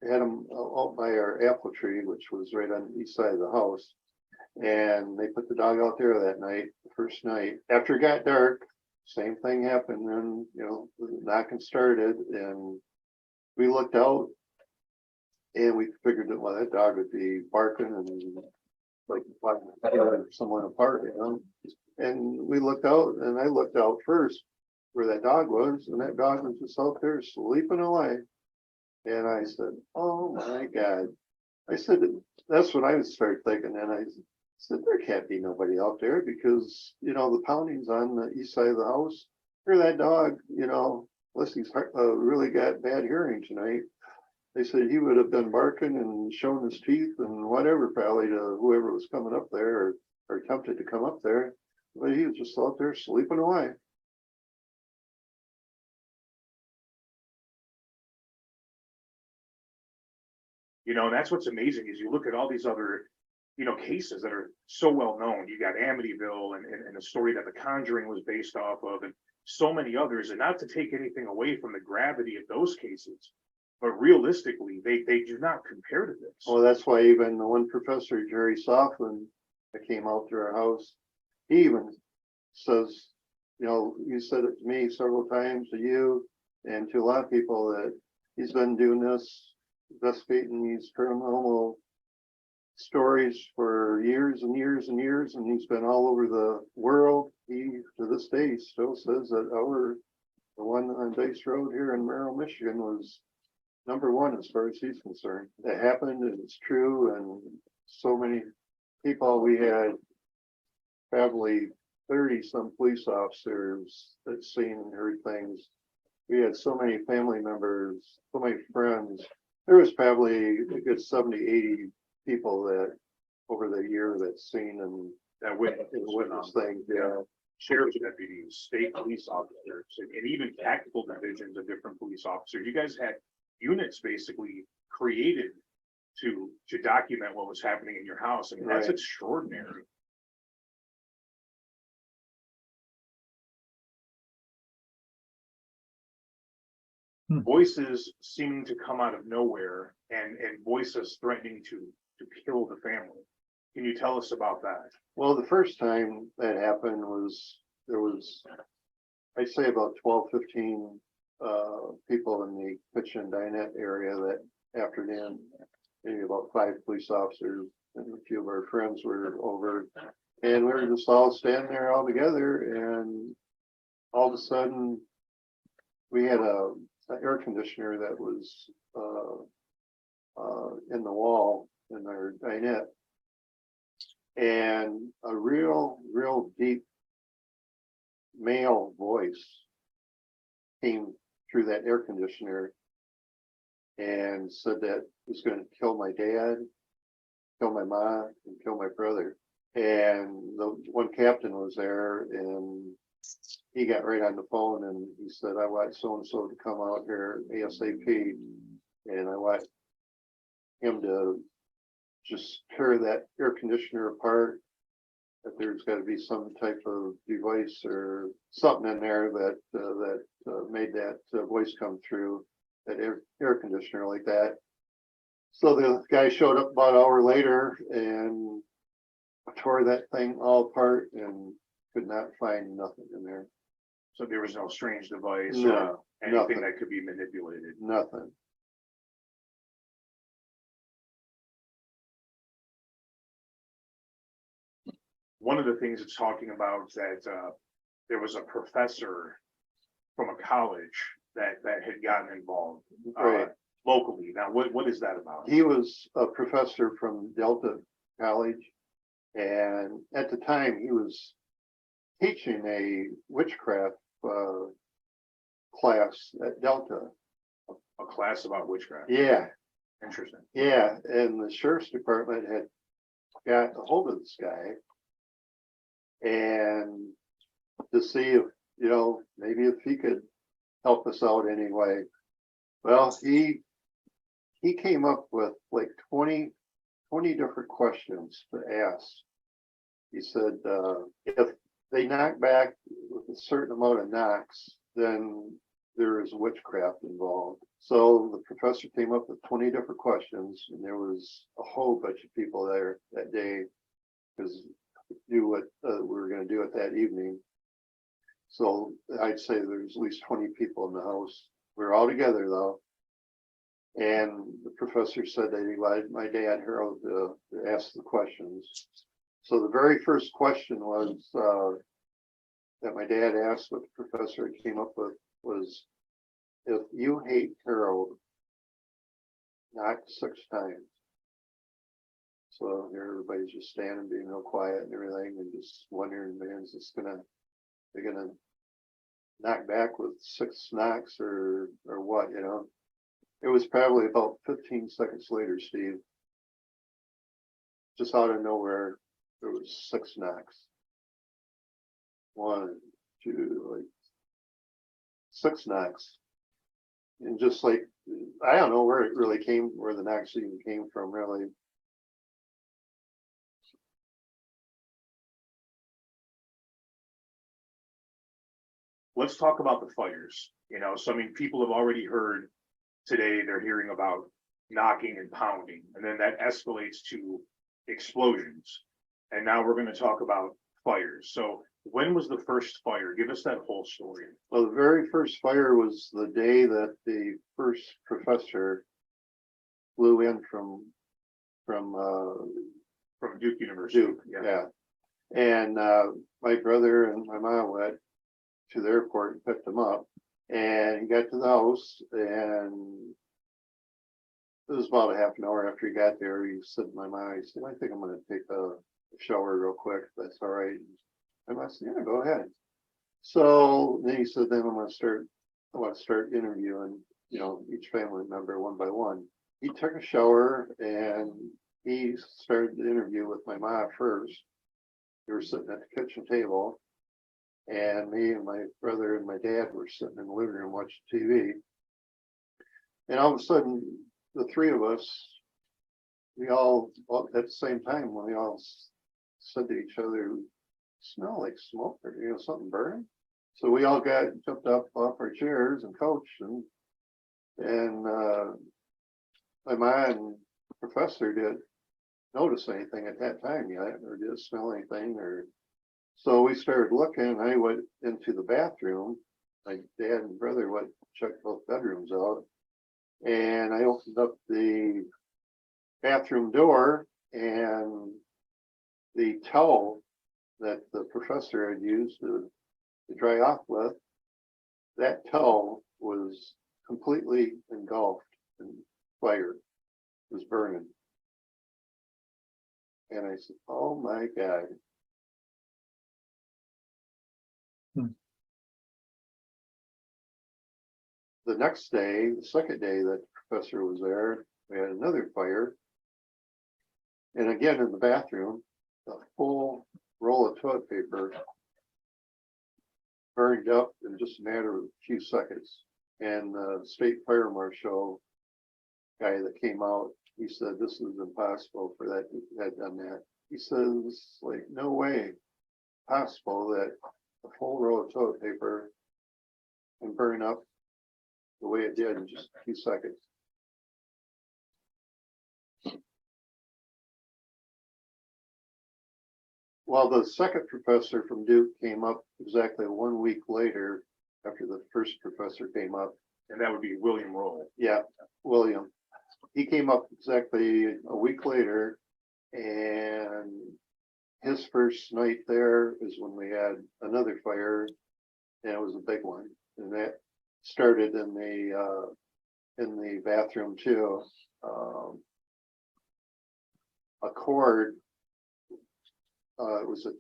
had him out by our apple tree, which was right on the east side of the house, and they put the dog out there that night, the first night. After it got dark, same thing happened, and you know, the knocking started, and we looked out, and we figured that, well, that dog would be barking and like someone apart, you know. And we looked out, and I looked out first where that dog was, and that dog was just out there sleeping away. And I said, oh my God. I said, that's what I started thinking, and I said, there can't be nobody out there because, you know, the pounding's on the east side of the house. Hear that dog, you know, unless he's really got bad hearing tonight. They said he would have been barking and showing his teeth and whatever, probably to whoever was coming up there or attempted to come up there. But he was just out there sleeping away.
You know, and that's what's amazing is you look at all these other, you know, cases that are so well known. You got Amityville and the story that The Conjuring was based off of, and so many others. And not to take anything away from the gravity of those cases, but realistically, they do not compare to this.
Well, that's why even the one professor, Gerry Solfvin, that came out to our house, he even says, you know, you said it to me several times, to you and to a lot of people, that he's been doing this, investigating these paranormal stories for years and years and years, and he's been all over the world. He, to this day, still says that the one on Dice Road here in Merrill, Michigan, was #1 as far as he's concerned. It happened, and it's true, and so many people. We had probably 30-some police officers that seen and heard things. We had so many family members, so many friends. There was probably a good 70, 80 people that over the year that seen and
That
witness things. Yeah.
Sheriff's deputies, state police officers, and even tactical divisions of different police officers. You guys had units basically created to document what was happening in your house. I mean, that's
Right.
extraordinary. Voices seeming to come out of nowhere and voices threatening to kill the family. Can you tell us about that?
Well, the first time that happened was, there was, I'd say about 12, 15 people in the kitchen dinette area that afternoon. Maybe about 5 police officers and a few of our friends were over, and we were just all standing there all together, and all of a sudden we had an air conditioner that was in the wall in our dinette, and a real deep male voice came through that air conditioner and said that it was going to kill my dad, kill my mom, and kill my brother. And the one captain was there, and he got right on the phone, and he said, I want so-and-so to come out here ASAP, and I want him to just tear that air conditioner apart that there's got to be some type of device or something in there that made that voice come through, that air conditioner like that. So the guy showed up about an hour later and tore that thing all apart and could not find nothing in there.
So there was no strange device or
No,
anything
nothing.
that could be manipulated.
Nothing.
One of the things it's talking about is that there was a professor from a college that had gotten involved
Right.
locally. Now, what is that about?
He was a professor from Delta College, and at the time he was teaching a witchcraft class at Delta.
A class about witchcraft.
Yeah,
Interesting.
yeah, and the sheriff's department had got a hold of this guy and to see if, you know, maybe if he could help us out anyway. Well, he came up with like 20 different questions to ask. He said, if they knock back with a certain amount of knocks, then there is witchcraft involved. So the professor came up with 20 different questions, and there was a whole bunch of people there that day because knew what we were going to do it that evening. So I'd say there's at least 20 people in the house. We were all together though. And the professor said that he wanted my dad, Harold, to ask the questions. So the very first question was that my dad asked, what the professor came up with was, if you hate Harold, knock 6 times. So everybody's just standing, being real quiet and everything, and just wondering, man, is this they're gonna knock back with 6 knocks or what, you know? It was probably about 15 seconds later, Steve. Just out of nowhere, there was 6 knocks. 1, 2, like 6 knocks. And just like, I don't know where it really came, where the knocks even came from, really.
Let's talk about the fires. You know, so I mean, people have already heard today, they're hearing about knocking and pounding, and then that escalates to explosions. And now we're going to talk about fires. So when was the first fire? Give us that whole story.
Well, the very first fire was the day that the first professor flew in from
Duke University.
Duke, yeah. And my brother and my mom went to the airport and picked him up. And he got to the house, and it was about a half an hour after he got there. He said to my mom, he said, I think I'm going to take a shower real quick. That's all right. And I said, yeah, go ahead. So then he said, then I want to start interviewing, you know, each family member one by one. He took a shower and he started the interview with my mom first. We were sitting at the kitchen table, and me and my brother and my dad were sitting in the living room watching TV. And all of a sudden, the 3 of us, we all, at the same time, we all said to each other, smell like smoke or, you know, something burning. So we all jumped up off our chairs and coached, and my mom and professor didn't notice anything at that time yet, or didn't smell anything, or so we started looking. And I went into the bathroom. My dad and brother went checked both bedrooms out, and I opened up the bathroom door, and the towel that the professor had used to dry off with, that towel was completely engulfed in fire. It was burning. And I said, oh my God. The next day, the second day that the professor was there, we had another fire. And again, in the bathroom, a full roll of toilet paper burned up in just a matter of a few seconds. And the state fire marshal guy that came out, he said, this is impossible for that to have done that. he says, like, no way possible that a whole roll of toilet paper can burn up the way it did in just a few seconds. Well, the second professor from Duke came up exactly 1 week later after the first professor came up.
And that would be William Roll.
Yeah, William. He came up exactly a week later, and his first night there is when we had another fire, and it was a big one, and that started in the bathroom too. A cord. It was a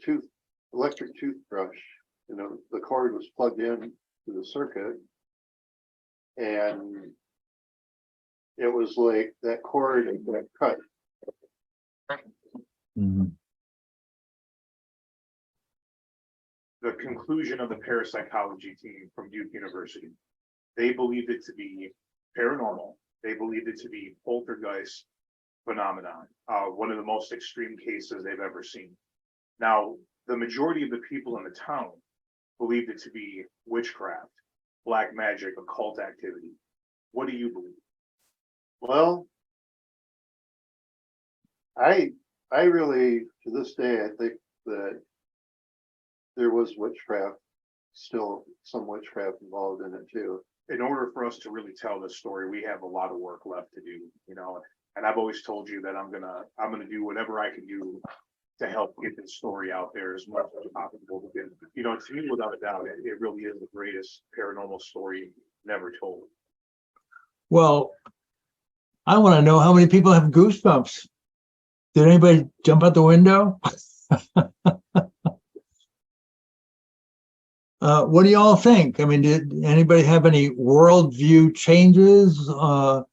electric toothbrush. You know, the cord was plugged in to the circuit, and it was like that cord got cut.
Mhm.
The conclusion of the parapsychology team from Duke University, they believed it to be paranormal. They believed it to be poltergeist phenomenon, one of the most extreme cases they've ever seen. Now, the majority of the people in the town believed it to be witchcraft, black magic, occult activity. What do you believe?
Well, I really, to this day, I think that there was witchcraft, still some witchcraft involved in it too.
In order for us to really tell this story, we have a lot of work left to do, you know, and I've always told you that I'm gonna do whatever I can do to help get this story out there as much as possible, because, you know, to me, without a doubt, it really is the greatest paranormal story never told.
Well, I want to know how many people have goosebumps. Did anybody jump out the window? What do you all think? I mean, did anybody have any worldview changes? I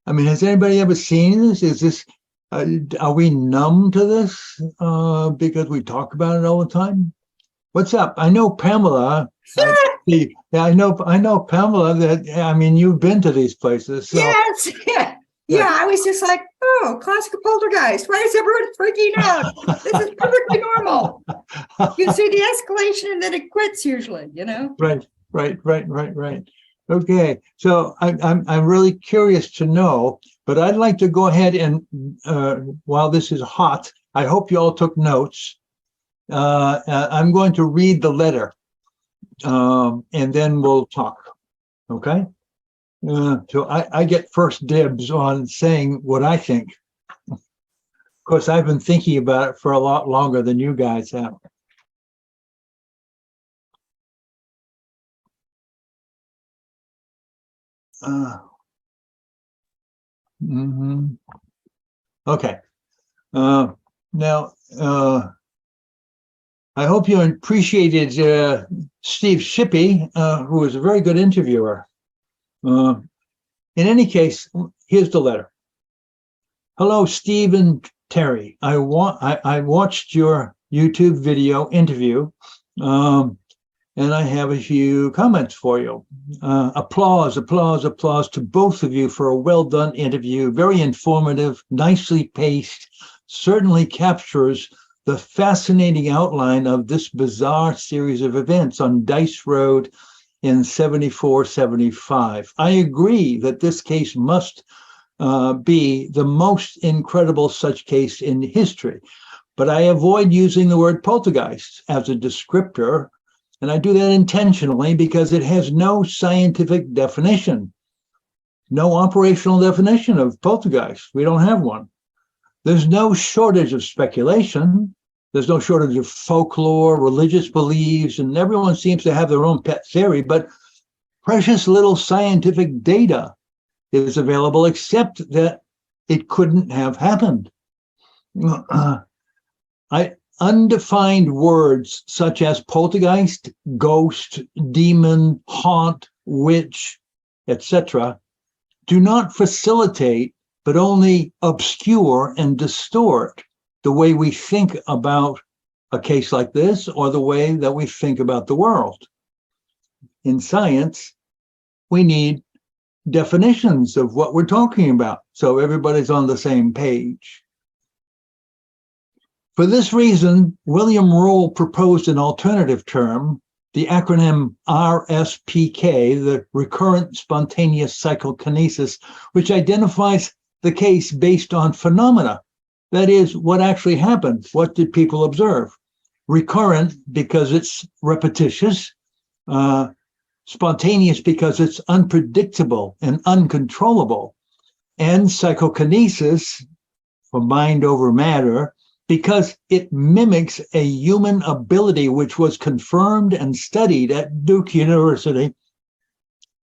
mean, has anybody ever seen this? Is this, are we numb to this because we talk about it all the time? What's up? I know Pamela. I know Pamela. That, I mean, you've been to these places. So.
Yes. Yeah. I was just like, oh, classical poltergeist. Why is everyone freaking out? This is perfectly normal. You see the escalation and then it quits usually, you know?
Right. Okay, so I'm really curious to know, but I'd like to go ahead and while this is hot, I hope you all took notes. I'm going to read the letter, and then we'll talk. Okay. So I get first dibs on saying what I think. Of course, I've been thinking about it for a lot longer than you guys have. Okay. Now, I hope you appreciated Steve Shippy, who was a very good interviewer. In any case, here's the letter. Hello, Steve and Terry. I watched your YouTube video interview, and I have a few comments for you. Applause to both of you for a well-done interview. Very informative, nicely paced, certainly captures the fascinating outline of this bizarre series of events on Dice Road in 74-75. I agree that this case must be the most incredible such case in history, but I avoid using the word poltergeist as a descriptor, and I do that intentionally because it has no scientific definition, no operational definition of poltergeist. We don't have one. There's no shortage of speculation. There's no shortage of folklore, religious beliefs, and everyone seems to have their own pet theory, but precious little scientific data is available, except that it couldn't have happened. Undefined words such as poltergeist, ghost, demon, haunt, witch, etc., do not facilitate, but only obscure and distort the way we think about a case like this, or the way that we think about the world. In science, we need definitions of what we're talking about, so everybody's on the same page. For this reason, William Roll proposed an alternative term, the acronym RSPK, the recurrent spontaneous psychokinesis, which identifies the case based on phenomena. That is, what actually happened. What did people observe? Recurrent because it's repetitious, spontaneous because it's unpredictable and uncontrollable, and psychokinesis, for mind over matter, because it mimics a human ability which was confirmed and studied at Duke University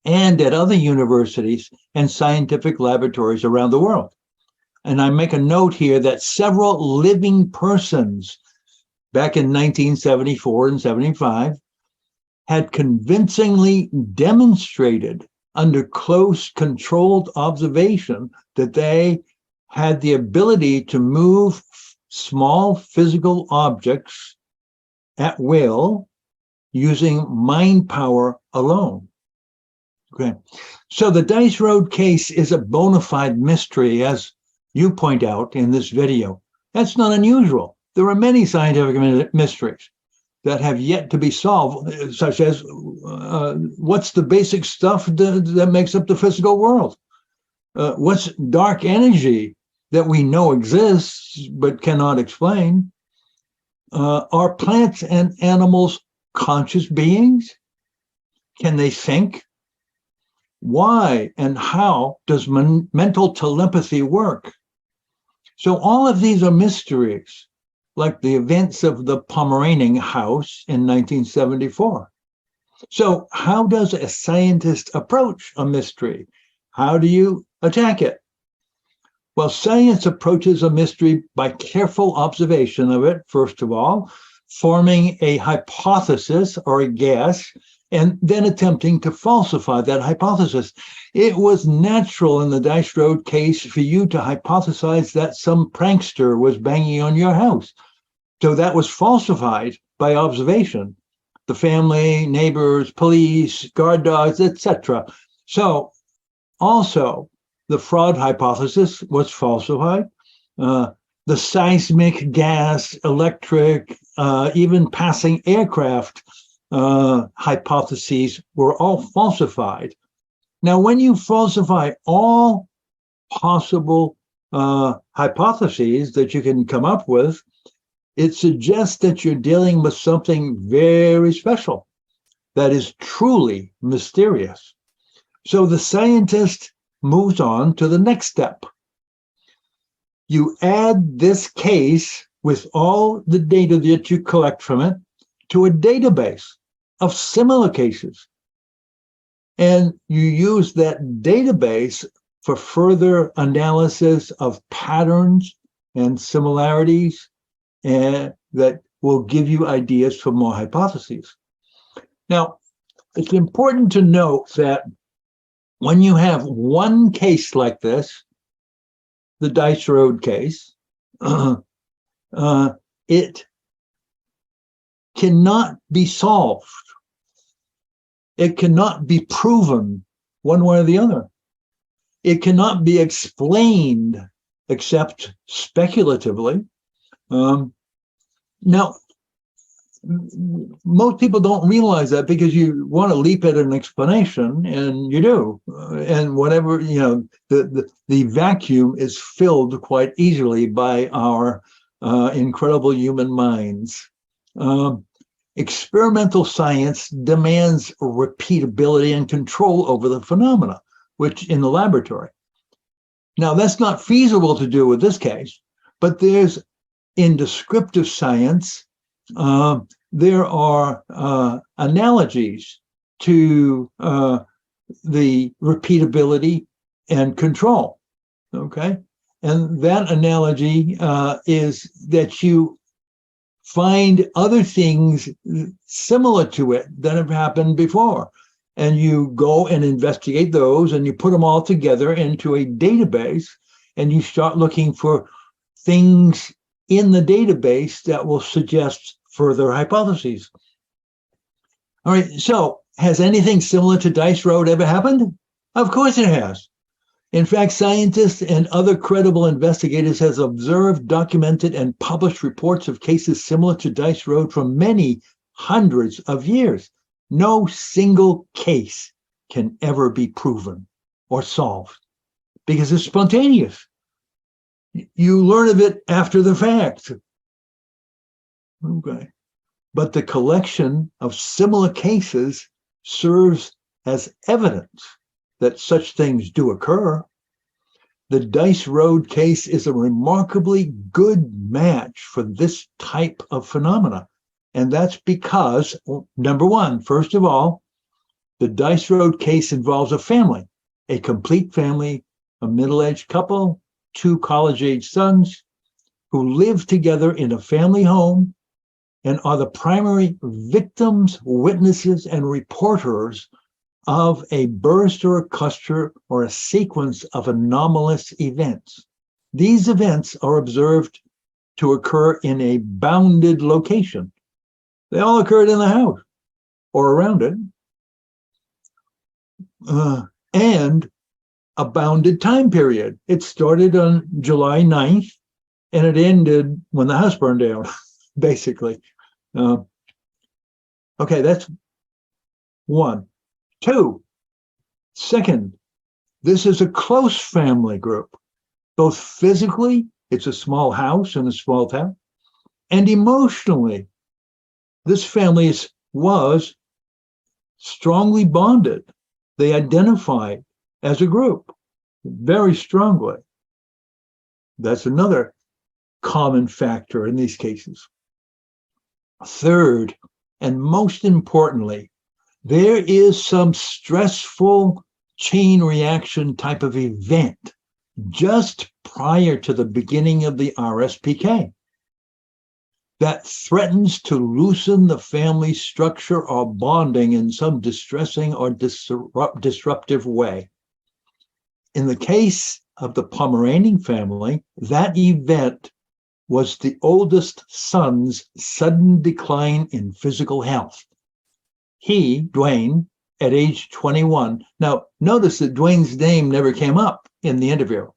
and at other universities and scientific laboratories around the world. And I make a note here that several living persons back in 1974 and 75 had convincingly demonstrated under close controlled observation that they had the ability to move small physical objects at will using mind power alone. Okay. So the Dice Road case is a bona fide mystery, as you point out in this video. That's not unusual. There are many scientific mysteries that have yet to be solved, such as what's the basic stuff that makes up the physical world? What's dark energy that we know exists but cannot explain? Are plants and animals conscious beings? Can they think? Why and how does mental telepathy work? So all of these are mysteries, like the events of the Pomeranian house in 1974. So how does a scientist approach a mystery? How do you attack it? Well, science approaches a mystery by careful observation of it, first of all, forming a hypothesis or a guess, and then attempting to falsify that hypothesis. It was natural in the Dice Road case for you to hypothesize that some prankster was banging on your house. So that was falsified by observation. The family, neighbors, police, guard dogs, etc. So also, the fraud hypothesis was falsified. The seismic, gas, electric, even passing aircraft hypotheses were all falsified. Now, when you falsify all possible hypotheses that you can come up with, it suggests that you're dealing with something very special that is truly mysterious. So the scientist moves on to the next step. You add this case with all the data that you collect from it to a database of similar cases. And you use that database for further analysis of patterns and similarities, and that will give you ideas for more hypotheses. Now, it's important to note that when you have one case like this, the Dice Road case, it cannot be solved. It cannot be proven one way or the other. It cannot be explained except speculatively. Now, most people don't realize that because you want to leap at an explanation, and you do. And whatever, the vacuum is filled quite easily by our incredible human minds. Experimental science demands repeatability and control over the phenomena, which in the laboratory. Now, that's not feasible to do with this case, but there's, in descriptive science, there are analogies to the repeatability and control, okay? And that analogy is that you find other things similar to it that have happened before, and you go and investigate those, and you put them all together into a database, and you start looking for things in the database that will suggest further hypotheses. All right, so has anything similar to Dice Road ever happened? Of course it has. In fact, scientists and other credible investigators has observed, documented, and published reports of cases similar to Dice Road for many hundreds of years. No single case can ever be proven or solved because it's spontaneous. You learn of it after the fact. Okay. But the collection of similar cases serves as evidence that such things do occur. The Dice Road case is a remarkably good match for this type of phenomena. And that's because, number one, first of all, the Dice Road case involves a family, a complete family, a middle-aged couple, 2 college-age sons who live together in a family home and are the primary victims, witnesses, and reporters of a burst or a cluster or a sequence of anomalous events. These events are observed to occur in a bounded location. They all occurred in the house or around it, and a bounded time period. It started on July 9th and it ended when the house burned down, basically. Okay, that's one. 2, second, this is a close family group. Both physically, it's a small house in a small town, and emotionally, this family was strongly bonded. They identified as a group very strongly. That's another common factor in these cases. Third, and most importantly, there is some stressful chain reaction type of event just prior to the beginning of the RSPK that threatens to loosen the family structure or bonding in some distressing or disruptive way. In the case of the Pomeranian family, that event was the oldest son's sudden decline in physical health. He, Dwayne, at age 21. Now, notice that Dwayne's name never came up in the interview.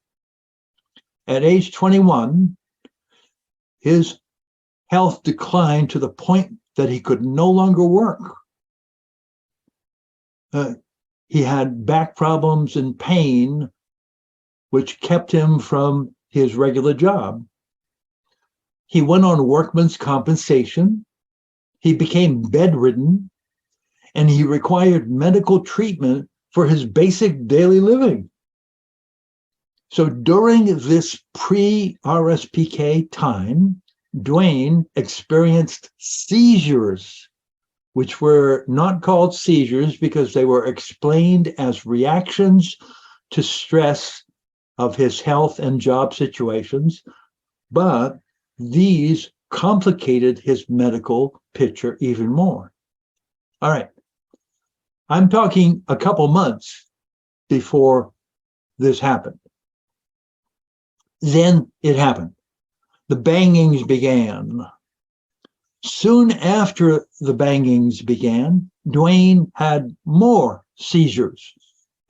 At age 21, his health declined to the point that he could no longer work. He had back problems and pain, which kept him from his regular job. He went on workman's compensation. He became bedridden, and he required medical treatment for his basic daily living. So during this pre-RSPK time, Dwayne experienced seizures, which were not called seizures because they were explained as reactions to stress of his health and job situations, but these complicated his medical picture even more. All right. I'm talking a couple months before this happened. Then it happened. The bangings began. Soon after the bangings began, Dwayne had more seizures,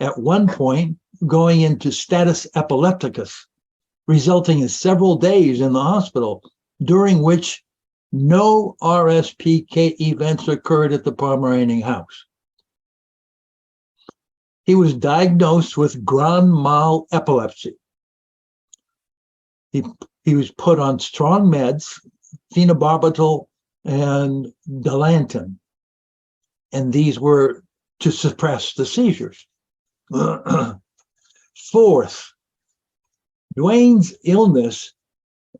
at one point going into status epilepticus, resulting in several days in the hospital, during which no RSPK events occurred at the Pomeranian house. He was diagnosed with grand mal epilepsy. He was put on strong meds, phenobarbital and Dilantin, and these were to suppress the seizures. Fourth, Dwayne's illness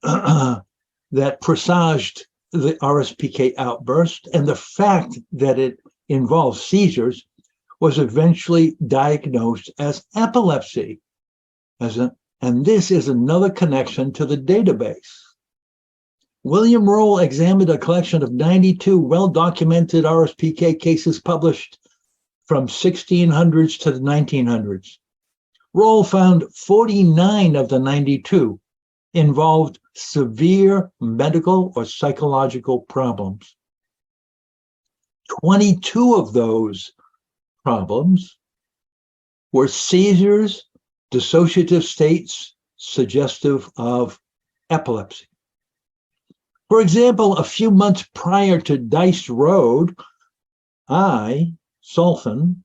that presaged the RSPK outburst and the fact that it involved seizures was eventually diagnosed as epilepsy. And this is another connection to the database. William Roll examined a collection of 92 well-documented RSPK cases published from 1600s to the 1900s. Roll found 49 of the 92 involved severe medical or psychological problems. 22 of those problems were seizures, dissociative states suggestive of epilepsy. For example, a few months prior to Dice Road, I, Solfvin,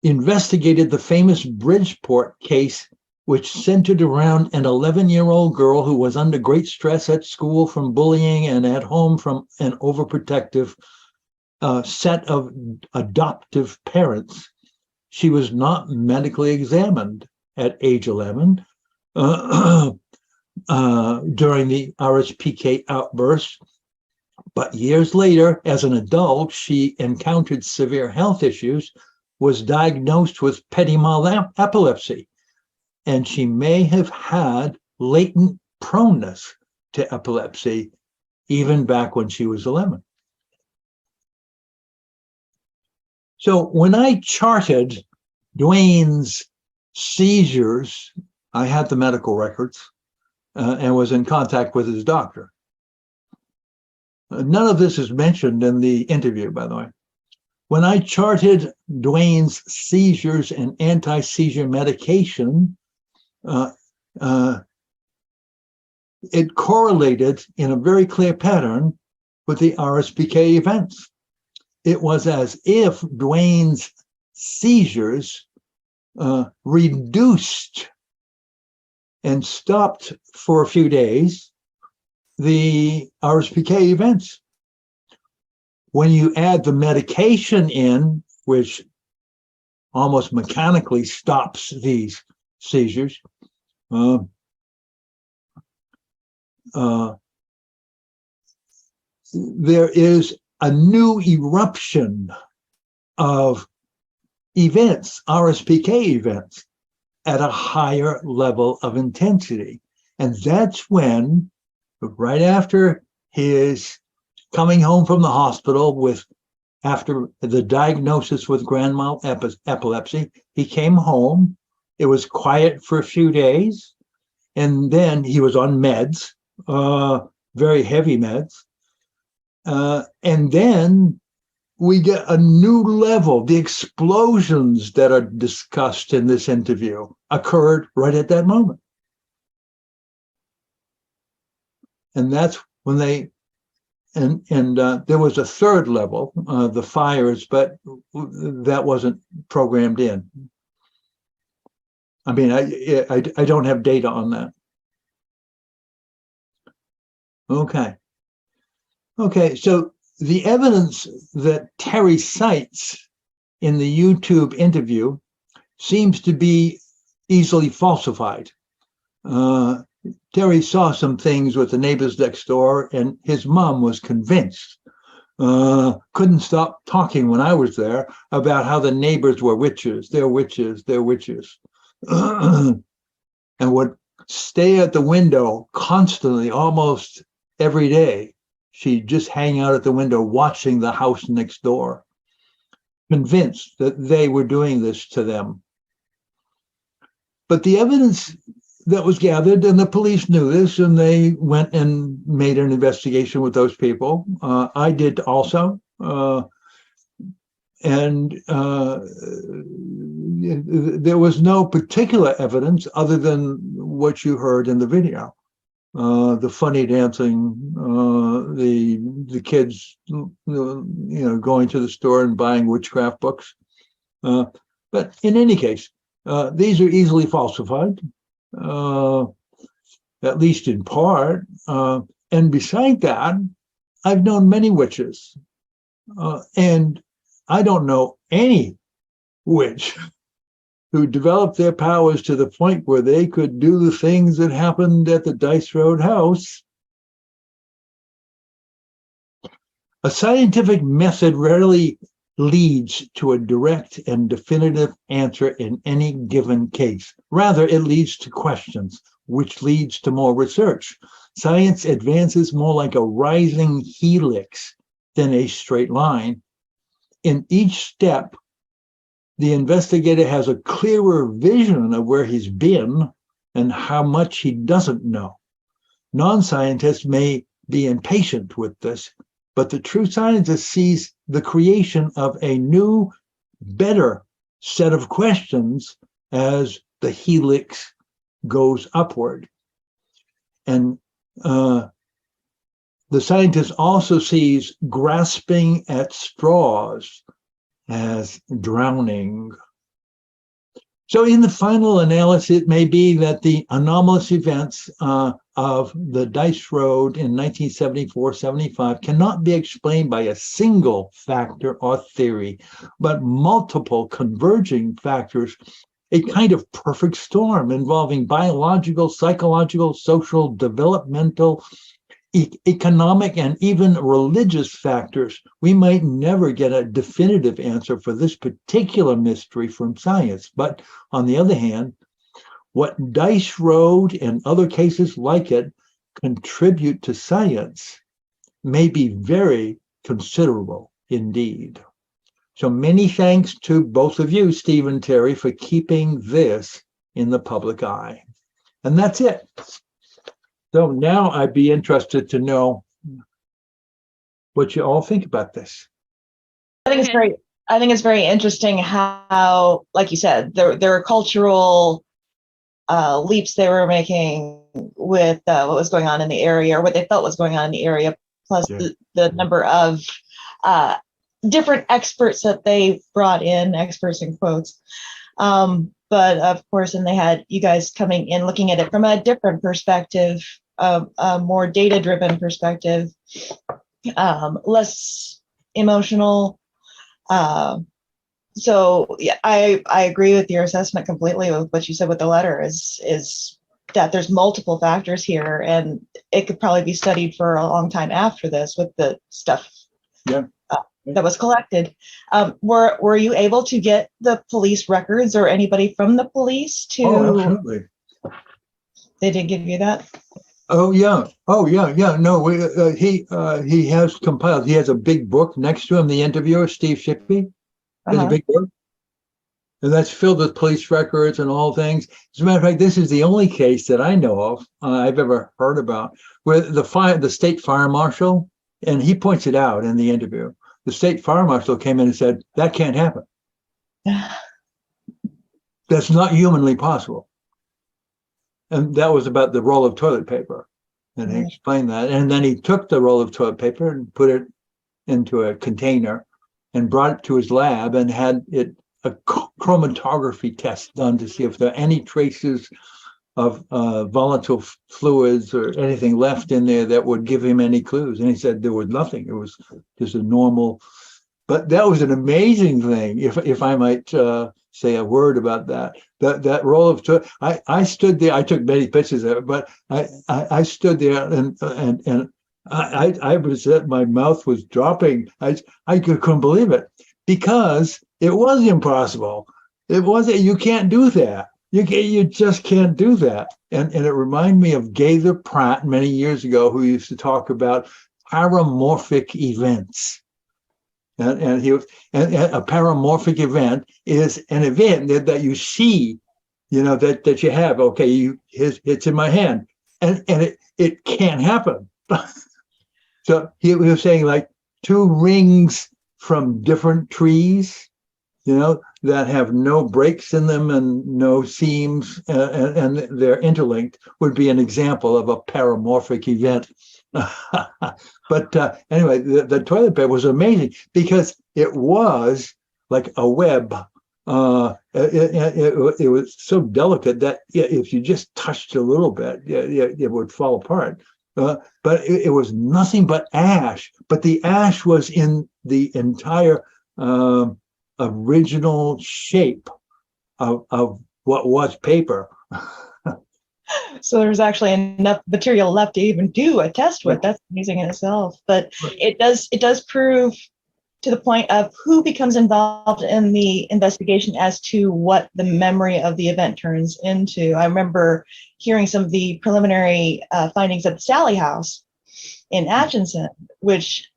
investigated the famous Bridgeport case, which centered around an 11-year-old girl who was under great stress at school from bullying and at home from an overprotective set of adoptive parents. She was not medically examined at age 11 during the RSPK outburst, but years later, as an adult, she encountered severe health issues, was diagnosed with petit mal epilepsy, and she may have had latent proneness to epilepsy even back when she was 11. So when I charted Dwayne's seizures, I had the medical records and was in contact with his doctor. None of this is mentioned in the interview, by the way. When I charted Dwayne's seizures and anti-seizure medication, it correlated in a very clear pattern with the RSPK events. It was as if Dwayne's seizures reduced and stopped for a few days the RSPK events. When you add the medication in, which almost mechanically stops these seizures, there is a new eruption of events, RSPK events, at a higher level of intensity. And that's when, right after his coming home from the hospital after the diagnosis with grand mal epilepsy, he came home. It was quiet for a few days, and then he was on meds, very heavy meds. And then we get a new level. The explosions that are discussed in this interview occurred right at that moment. And that's when there was a third level, the fires, but that wasn't programmed in. I mean, I don't have data on that. Okay, so the evidence that Terry cites in the YouTube interview seems to be easily falsified. Terry saw some things with the neighbors next door, and his mom was convinced. Couldn't stop talking when I was there about how the neighbors were witches. They're witches, they're witches. And would stay at the window constantly, almost every day. She'd just hang out at the window watching the house next door, convinced that they were doing this to them. But the evidence that was gathered, and the police knew this, and they went and made an investigation with those people. I did also. And there was no particular evidence other than what you heard in the video. The funny dancing, the kids, going to the store and buying witchcraft books. But in any case, these are easily falsified, at least in part. And beside that, I've known many witches, and I don't know any witch who developed their powers to the point where they could do the things that happened at the Dice Road house. A scientific method rarely leads to a direct and definitive answer in any given case. Rather, it leads to questions, which leads to more research. Science advances more like a rising helix than a straight line. In each step, the investigator has a clearer vision of where he's been and how much he doesn't know. Non-scientists may be impatient with this, but the true scientist sees the creation of a new, better set of questions as the helix goes upward. And the scientist also sees grasping at straws as drowning. So in the final analysis, it may be that the anomalous events of the Dice Road in 1974-75 cannot be explained by a single factor or theory, but multiple converging factors, a kind of perfect storm involving biological, psychological, social, developmental, economic, and even religious factors. We might never get a definitive answer for this particular mystery from science. But on the other hand, what Dice Road and other cases like it contribute to science may be very considerable indeed. So many thanks to both of you, Steve and Terry, for keeping this in the public eye. And that's it. So now I'd be interested to know what you all think about this.
I think it's very interesting how, like you said, there are cultural leaps they were making with what was going on in the area, or what they felt was going on in the area, plus the number of different experts that they brought in, experts in quotes. But of course, and they had you guys coming in looking at it from a different perspective, a more data-driven perspective, less emotional. So yeah, I agree with your assessment completely with what you said with the letter is that there's multiple factors here, and it could probably be studied for a long time after this with the stuff that was collected. Were you able to get the police records or anybody from the police to?
Oh, absolutely.
They did give you that?
Oh yeah. No, he has compiled. He has a big book next to him. The interviewer, Steve Shippy, has a big book, and that's filled with police records and all things. As a matter of fact, this is the only case that I know of, I've ever heard about, where the state fire marshal, and he points it out in the interview. The state fire marshal came in and said, that can't happen. That's not humanly possible. And that was about the roll of toilet paper. And he explained that. And then he took the roll of toilet paper and put it into a container and brought it to his lab and had a chromatography test done to see if there are any traces of volatile fluids or anything left in there that would give him any clues. And he said there was nothing. It was just a normal, but that was an amazing thing, if I might say a word about that. That roll of toilet, I stood there, I took many pictures of it, but I stood there and I was, my mouth was dropping. I couldn't believe it, because it was impossible. It wasn't, you can't do that. You just can't do that. And it reminded me of Gaither Pratt many years ago, who used to talk about paramorphic events. And a paramorphic event is an event that you see, that you have. Okay, it's in my hand, and it can't happen. So he was saying, like, two rings from different trees, that have no breaks in them and no seams, and they're interlinked, would be an example of a paramorphic event. But anyway, the toilet paper was amazing because it was like a web. It was so delicate that if you just touched a little bit, it would fall apart. But it was nothing but ash. But the ash was in the entire original shape of what was paper.
So there's actually enough material left to even do a test with. That's amazing in itself. But it does prove to the point of who becomes involved in the investigation as to what the memory of the event turns into. I remember hearing some of the preliminary findings at the Sally House in Atchison, which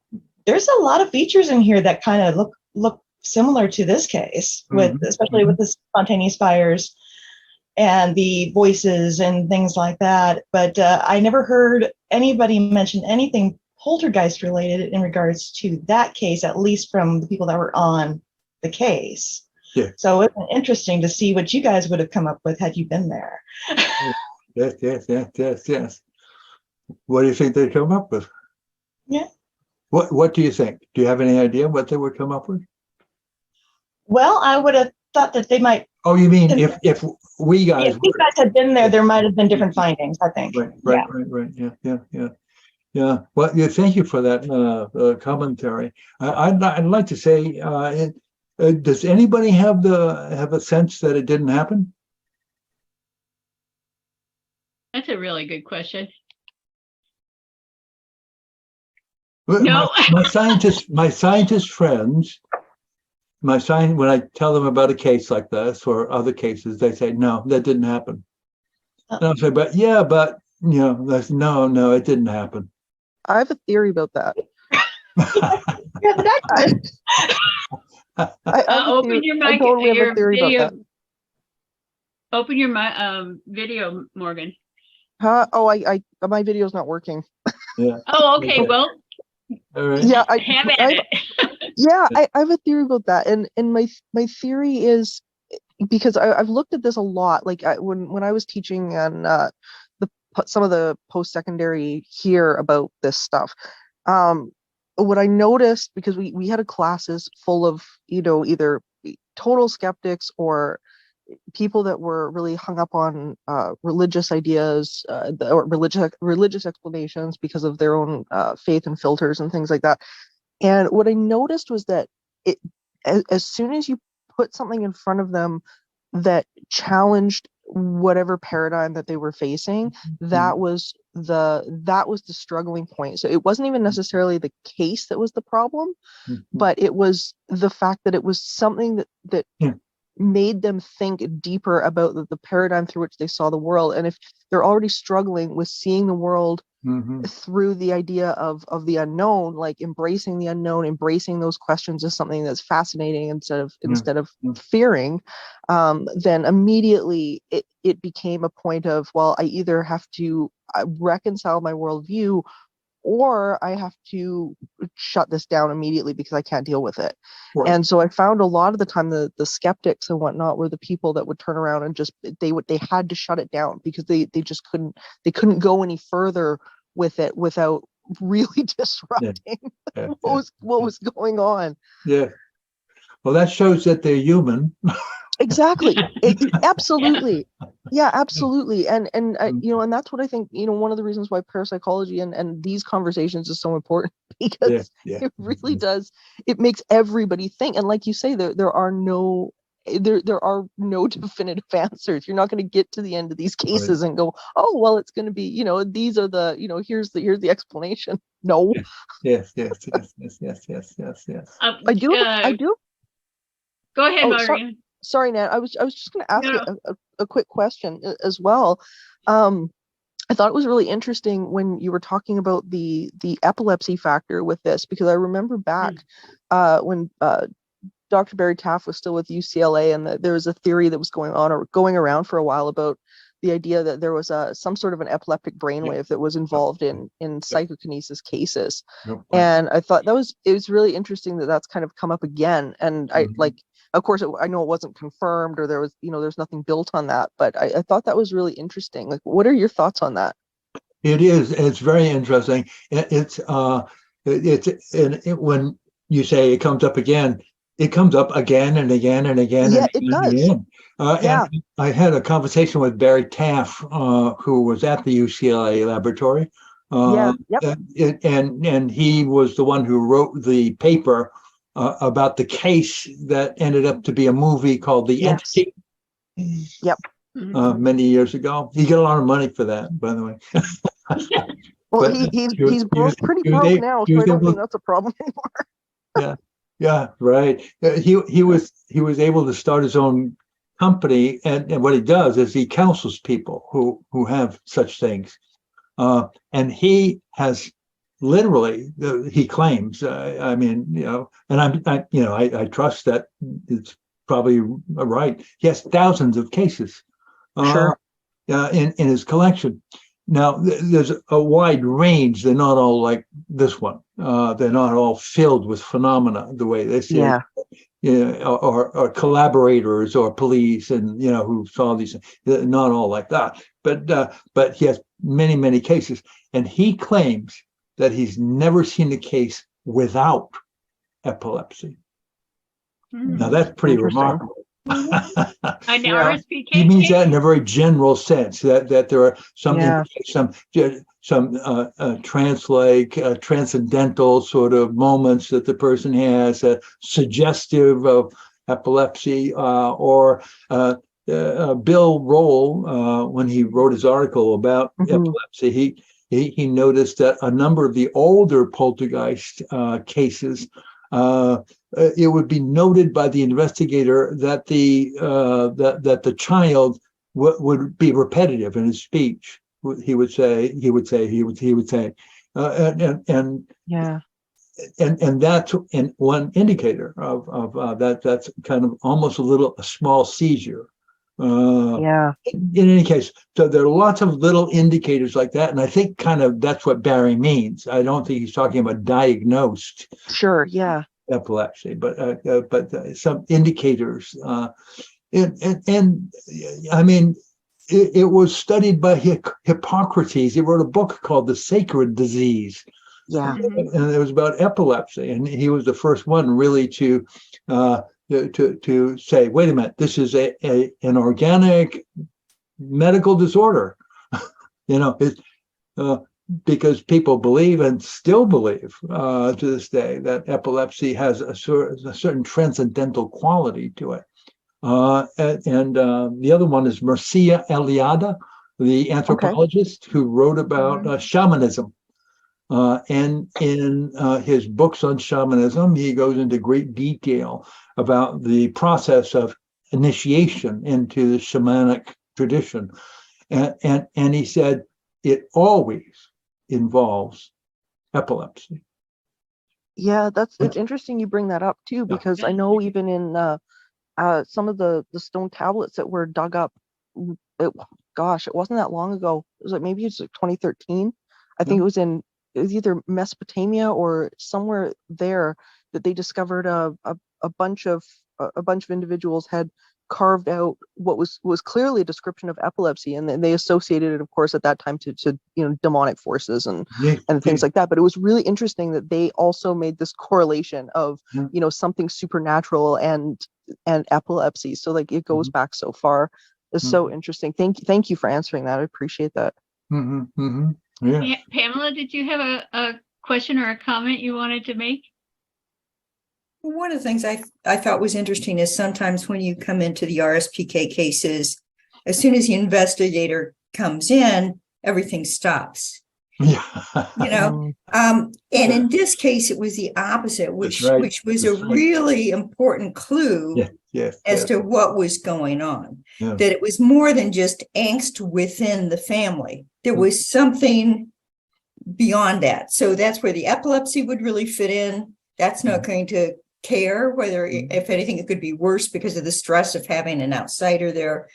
there's a lot of features in here that kind of look similar to this case, especially with the spontaneous fires and the voices and things like that. But I never heard anybody mention anything poltergeist related in regards to that case, at least from the people that were on the case.
Yeah.
So it's interesting to see what you guys would have come up with had you been there.
Yes. What do you think they come up with?
Yeah.
What do you think? Do you have any idea what they would come up with?
Well, I would have thought that they might.
Oh, you mean if we guys
If you guys had been there, there might have been different findings, I think.
right. Yeah. Well, yeah, thank you for that commentary. I'd like to say, does anybody have a sense that it didn't happen?
That's a really good question.
Well,
No.
my scientist friends, when I tell them about a case like this or other cases, they say, no, that didn't happen. And I'll say, but that's no, it didn't happen.
I have a theory about that.
Yeah, that
I have a
Open
theory-
your
I
mic,
totally have
your
a theory
video.
about that.
Open your video, Morgan.
Huh? Oh, my video's not working.
Yeah.
Oh, okay.
Okay.
Well,
All right.
Yeah,
have at it.
I have a theory about that, and my theory is because I've looked at this a lot. Like when I was teaching on some of the post-secondary here about this stuff, what I noticed, because we had classes full of either total skeptics or people that were really hung up on religious ideas or religious explanations because of their own faith and filters and things like that. And what I noticed was that as soon as you put something in front of them that challenged whatever paradigm that they were facing, that was the struggling point. So it wasn't even necessarily the case that was the problem, but it was the fact that it was something that made them think deeper about the paradigm through which they saw the world. And if they're already struggling with seeing the world through the idea of the unknown, like embracing the unknown, embracing those questions as something that's fascinating instead of fearing, then immediately it became a point of, well, I either have to reconcile my worldview or I have to shut this down immediately because I can't deal with it. Right. And so I found a lot of the time the skeptics and whatnot were the people that would turn around and just they had to shut it down because they just couldn't go any further with it without really disrupting what was going on.
Yeah. Well, that shows that they're human.
Exactly. Absolutely. Yeah, absolutely. And and that's what I think, one of the reasons why parapsychology and these conversations is so important, because it really does, it makes everybody think. And like you say, there are no definitive answers. You're not going to get to the end of these cases and go, oh, well, it's going to be, these are the, here's the explanation. No.
Yes.
I do.
Go ahead, Margaret.
Sorry, Nan. I was just going to ask a quick question as well. I thought it was really interesting when you were talking about the epilepsy factor with this, because I remember back when Dr. Barry Taft was still with UCLA, and there was a theory that was going around for a while about the idea that there was some sort of an epileptic brainwave that was involved in psychokinesis cases. And I thought it was really interesting that that's kind of come up again. And of course, I know it wasn't confirmed, or there was, there's nothing built on that, but I thought that was really interesting. Like, what are your thoughts on that?
It is. It's very interesting. When you say it comes up again, it comes up again and again and again.
Yeah,
and
it does.
again. And I had a conversation with Barry Taft, who was at the UCLA laboratory. And he was the one who wrote the paper about the case that ended up to be a movie called The Entity.
Yep.
Many years ago. He got a lot of money for that, by the way.
Well, he's pretty broke now, so I don't think that's a problem anymore.
Yeah, right. He was able to start his own company, and what he does is he counsels people who have such things, and he has literally, he claims, and I trust that it's probably right. He has thousands of cases in his collection. Now, there's a wide range. They're not all like this one. they're not all filled with phenomena the way they see
Yeah.
or collaborators or police and who saw these, not all like that, but he has many cases, and he claims that he's never seen a case without epilepsy. Now that's pretty
Interesting.
remarkable.
An
Yeah.
RSPK
He means
case?
that in a very general sense, that there are some
Yeah.
transcendental sort of moments that the person has, suggestive of epilepsy, or Bill Roll, when he wrote his article about epilepsy, he noticed that a number of the older poltergeist cases, it would be noted by the investigator that the child would be repetitive in his speech. He would say,
Yeah.
and that's one indicator of that. That's kind of almost a small seizure.
Yeah.
In any case, so there are lots of little indicators like that, and I think kind of that's what Barry means. I don't think he's talking about diagnosed
Sure. Yeah.
epilepsy, but some indicators. And I mean, it was studied by Hippocrates. He wrote a book called The Sacred Disease.
Yeah.
And it was about epilepsy, and he was the first one really to say, wait a minute, this is an organic medical disorder. Because people believe and still believe to this day that epilepsy has a certain transcendental quality to it. And the other one is Mircea Eliade, the anthropologist who wrote about shamanism. And in his books on shamanism, he goes into great detail about the process of initiation into the shamanic tradition. And he said it always involves epilepsy.
Yeah, it's interesting you bring that up too, because I know even in some of the stone tablets that were dug up, it wasn't that long ago. It was maybe it's 2013. I think it was either Mesopotamia or somewhere there that they discovered a bunch of individuals had carved out what was clearly a description of epilepsy, and then they associated it, of course, at that time to demonic forces and things like that. But it was really interesting that they also made this correlation of something supernatural and epilepsy. So like it goes back so far. It's so interesting. Thank you for answering that. I appreciate that.
Yeah.
Pamela, did you have a question or a comment you wanted to make?
One of the things I thought was interesting is sometimes when you come into the RSPK cases, as soon as the investigator comes in, everything stops.
Yeah.
And in this case, it was the opposite, which was a really important clue as to what was going on.
Yeah.
That it was more than just angst within the family. There was something beyond that. So that's where the epilepsy would really fit in. That's not going to care whether, if anything, it could be worse because of the stress of having an outsider there.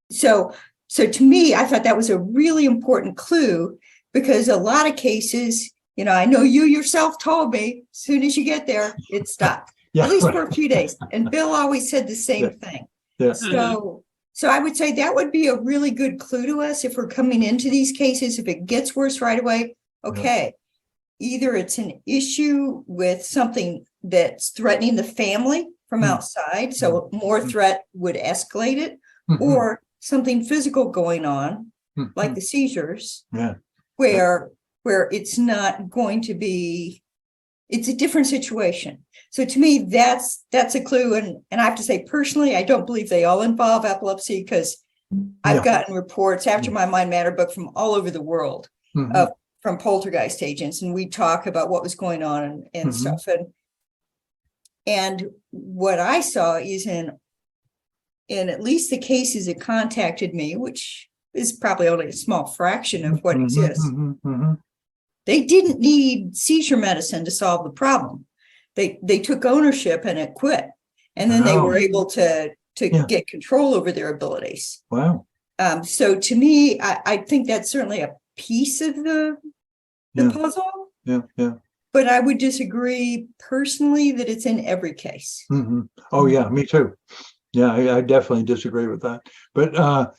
So to me, I thought that was a really important clue, because a lot of cases, I know you yourself told me, as soon as you get there, it stopped, at least for a few days. And Bill always said the same thing.
Yeah.
So I would say that would be a really good clue to us if we're coming into these cases. If it gets worse right away, okay, either it's an issue with something that's threatening the family from outside, so more threat would escalate it, or something physical going on, like the seizures, where it's not going to be, it's a different situation. So to me, that's a clue. And I have to say, personally, I don't believe they all involve epilepsy, because I've gotten reports after my Mind Matter book from all over the world from poltergeist agents, and we talk about what was going on and stuff. And what I saw is in at least the cases that contacted me, which is probably only a small fraction of what exists, they didn't need seizure medicine to solve the problem. They took ownership and it quit. And then they were able to get control over their abilities.
Wow.
So to me, I think that's certainly a piece of the puzzle.
Yeah.
but I would disagree personally that it's in every case.
Mhm. Oh, yeah, me too. Yeah, I definitely disagree with that. But now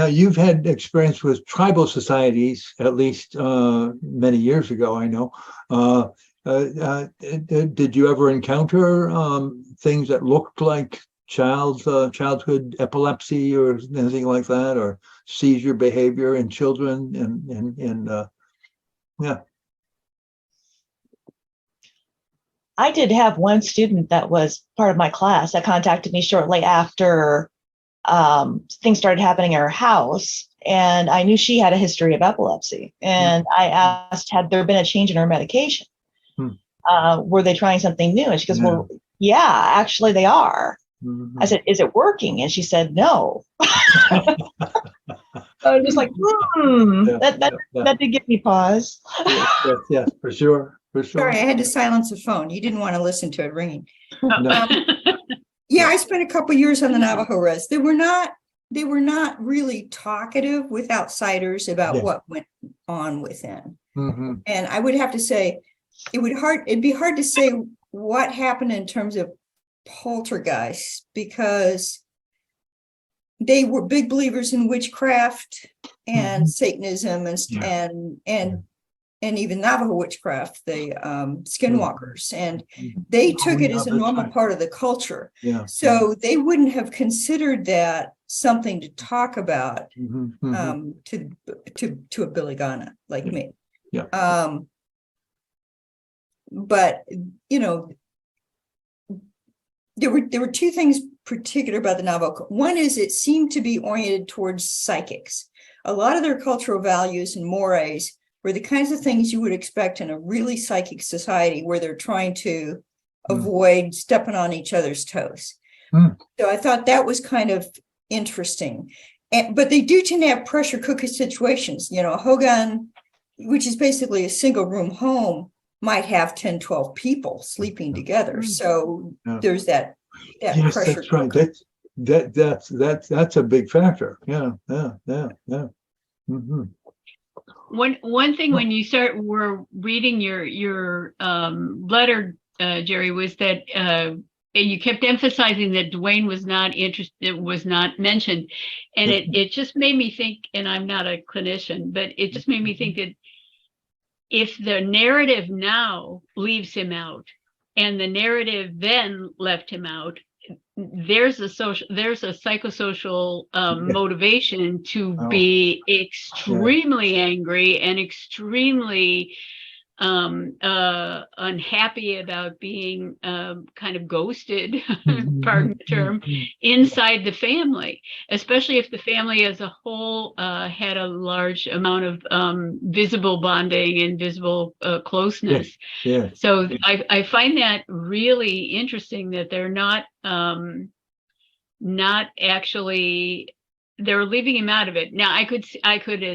you've had experience with tribal societies, at least many years ago, I know. Did you ever encounter things that looked like childhood epilepsy or anything like that, or seizure behavior in children? Yeah.
I did have one student that was part of my class that contacted me shortly after things started happening in her house. And I knew she had a history of epilepsy. And I asked, had there been a change in her medication? Were they trying something new? And she goes, well, yeah, actually they are. I said, is it working? And she said, no. I'm just like, that did give me pause.
Yes, for sure.
Sorry, I had to silence the phone. You didn't want to listen to it ringing.
No.
Yeah, I spent a couple years on the Navajo res. They were not really talkative with outsiders about what went on within. And I would have to say, it'd be hard to say what happened in terms of poltergeists, because they were big believers in witchcraft and Satanism and even Navajo witchcraft, the skinwalkers, and they took it as a normal part of the culture. So they wouldn't have considered that something to talk about to a Billy Ghana like me. But you know, there were two things particular about the Navajo. One is it seemed to be oriented towards psychics. A lot of their cultural values and mores were the kinds of things you would expect in a really psychic society where they're trying to avoid stepping on each other's toes. So I thought that was kind of interesting. But they do tend to have pressure cooker situations. You know, a Hogan, which is basically a single room home, might have 10, 12 people sleeping together. So there's that
yes,
pressure.
That's right. That's a big factor. Yeah.
One thing when you were reading your letter, Gerry, was that you kept emphasizing that Dwayne was not interested, was not mentioned, and it just made me think. And I'm not a clinician, but it just made me think that if the narrative now leaves him out, and the narrative then left him out, there's a psychosocial motivation to be extremely angry and extremely unhappy about being kind of ghosted, pardon the term, inside the family, especially if the family as a whole had a large amount of visible bonding and visible closeness. So I find that really interesting that they're not actually, they're leaving him out of it. Now, I could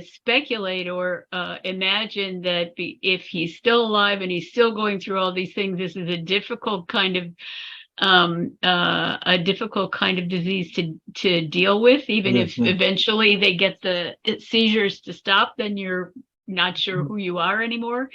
speculate or imagine that if he's still alive and he's still going through all these things, this is a difficult kind of disease to deal with. Even if eventually they get the seizures to stop, then you're not sure who you are anymore.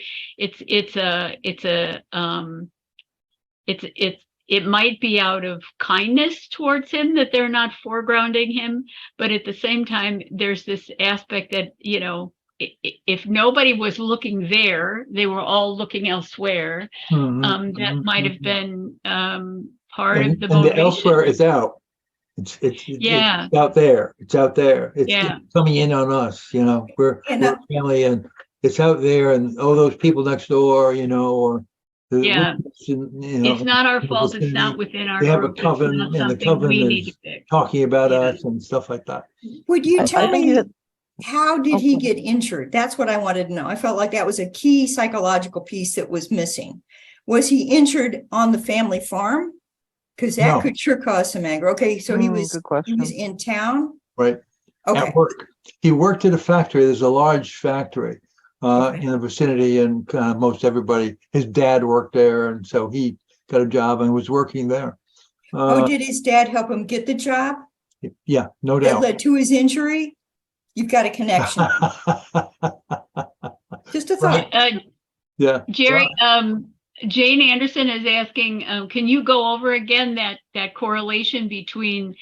It might be out of kindness towards him that they're not foregrounding him, but at the same time, there's this aspect that, you know, if nobody was looking there, they were all looking elsewhere. That might have been part of the motivation.
And the elsewhere is out. It's out there. It's out there. It's coming in on us. You know, we're family, and it's out there, and those people next door. You know, or.
It's not our fault. It's not within our
group. They have
group.
a coven, and the coven is talking about us and stuff like that.
Would you tell me, how did he get injured? That's what I wanted to know. I felt like that was a key psychological piece that was missing. Was he injured on the family farm? Because that could sure cause some anger. Okay, so he was in town?
Right. Okay. At work. He worked at a factory. There's a large factory. In the vicinity, and most everybody, his dad worked there, and so he got a job and was working there.
Did his dad help him get the job?
Yeah, no doubt.
That led to his injury? You've got a connection. Just a thought.
Yeah.
Gerry, Jane Anderson is asking, can you go over again that correlation between,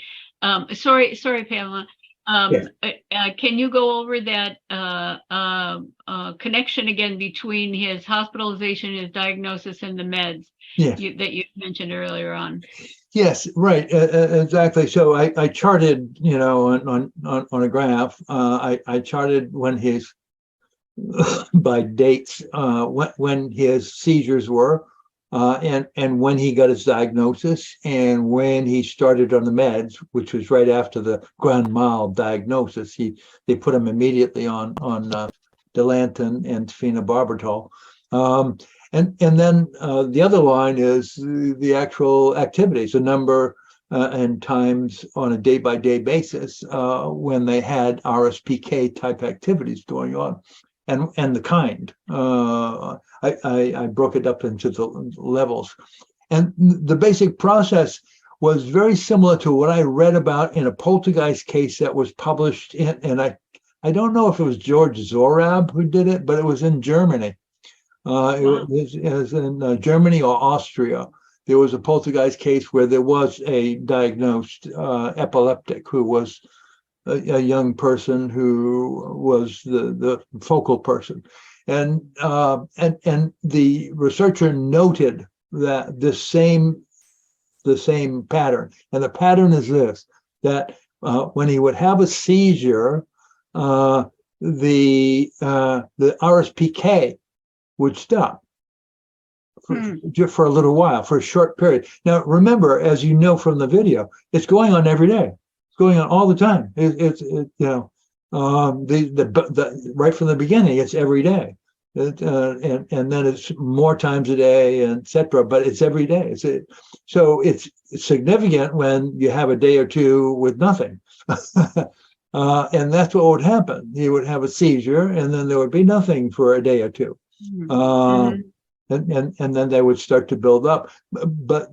sorry, Pamela.
Yes.
Can you go over that connection again between his hospitalization, his diagnosis, and the meds
Yes.
that you mentioned earlier on?
Yes, right, exactly. So I charted, on a graph. I charted when his by dates when his seizures were, and when he got his diagnosis, and when he started on the meds, which was right after the grand mal diagnosis. They put him immediately on Dilantin and phenobarbital. And then the other line is the actual activities, the number and times on a day-by-day basis when they had RSPK type activities going on, and the kind. I broke it up into the levels, and the basic process was very similar to what I read about in a poltergeist case that was published in, and I don't know if it was George Zorab who did it, but it was in Germany. It was in Germany or Austria. There was a poltergeist case where there was a diagnosed epileptic who was a young person who was the focal person, and the researcher noted that the same pattern, and the pattern is this: that when he would have a seizure, the RSPK would stop for a little while, for a short period. Now, remember, as you know from the video, it's going on every day. It's going on all the time. Right from the beginning, it's every day. And then it's more times a day, and etc. But it's every day. So it's significant when you have a day or two with nothing. And that's what would happen. He would have a seizure, and then there would be nothing for a day or two. And then they would start to build up. But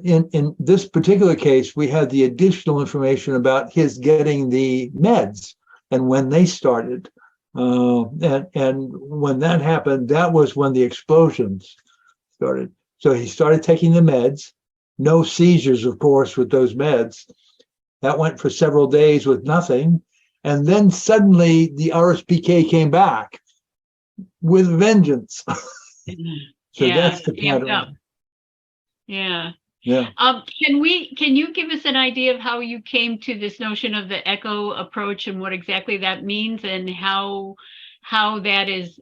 in this particular case, we had the additional information about his getting the meds and when they started. And when that happened, that was when the explosions started. So he started taking the meds, no seizures, of course, with those meds. That went for several days with nothing. And then suddenly the RSPK came back with vengeance. So that's the pattern.
Yeah. Can you give us an idea of how you came to this notion of the echo approach and what exactly that means, and how that is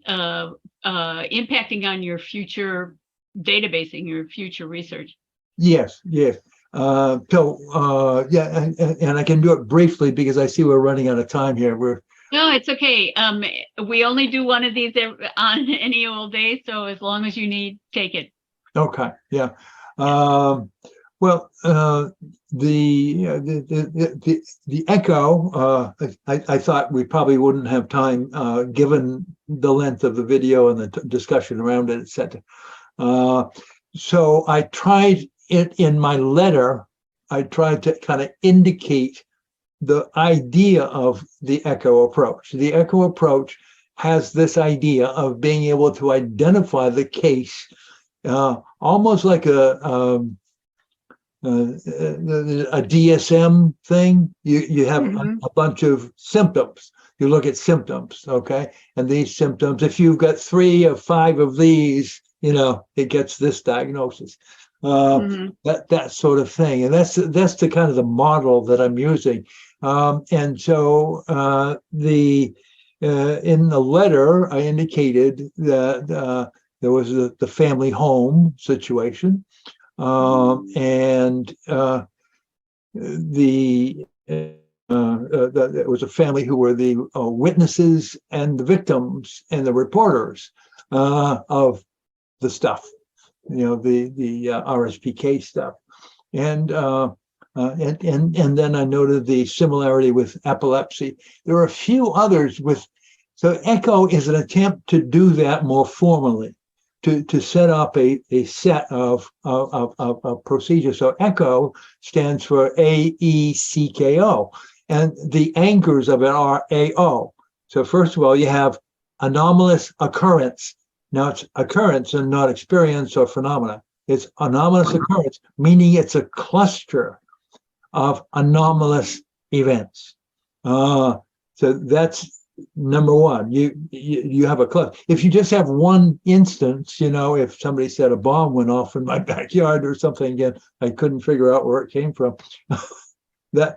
impacting on your future databasing, your future research?
Yes. And I can do it briefly because I see we're running out of time here.
No, it's okay. We only do one of these on any old day, so as long as you need, take it.
Okay. Yeah. The echo. I thought we probably wouldn't have time, given the length of the video and the discussion around it, etc. So I tried it in my letter. I tried to kind of indicate the idea of the echo approach. The echo approach has this idea of being able to identify the case, almost like a DSM thing. You have a bunch of symptoms. You look at symptoms, okay? And these symptoms, if you've got 3 or 5 of these, it gets this diagnosis. That sort of thing. And that's the kind of the model that I'm using. And so in the letter, I indicated that there was the family home situation, and there was a family who were the witnesses and the victims and the reporters of the stuff, the RSPK stuff, and then I noted the similarity with epilepsy. There are a few others so echo is an attempt to do that more formally, to set up a set of procedures. So echo stands for AECKO, and the anchors of it are AO. So first of all, you have anomalous occurrence. Now it's occurrence and not experience or phenomena. It's anomalous occurrence, meaning it's a cluster of anomalous events. So that's number one. You have a cluster. If you just have one instance, if somebody said a bomb went off in my backyard or something again, I couldn't figure out where it came from. Did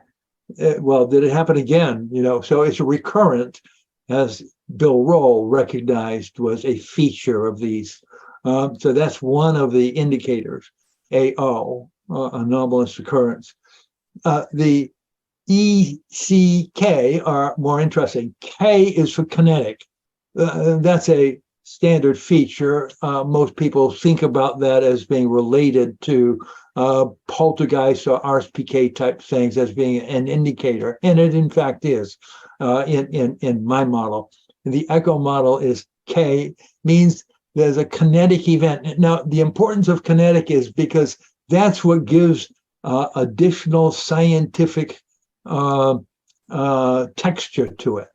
it happen again? So it's recurrent, as Bill Roll recognized was a feature of these. So that's one of the indicators, AO, anomalous occurrence. The ECK are more interesting. K is for kinetic. That's a standard feature. Most people think about that as being related to poltergeist or RSPK type things as being an indicator, and it in fact is in my model. The echo model is K, means there's a kinetic event. Now, the importance of kinetic is because that's what gives additional scientific texture to it.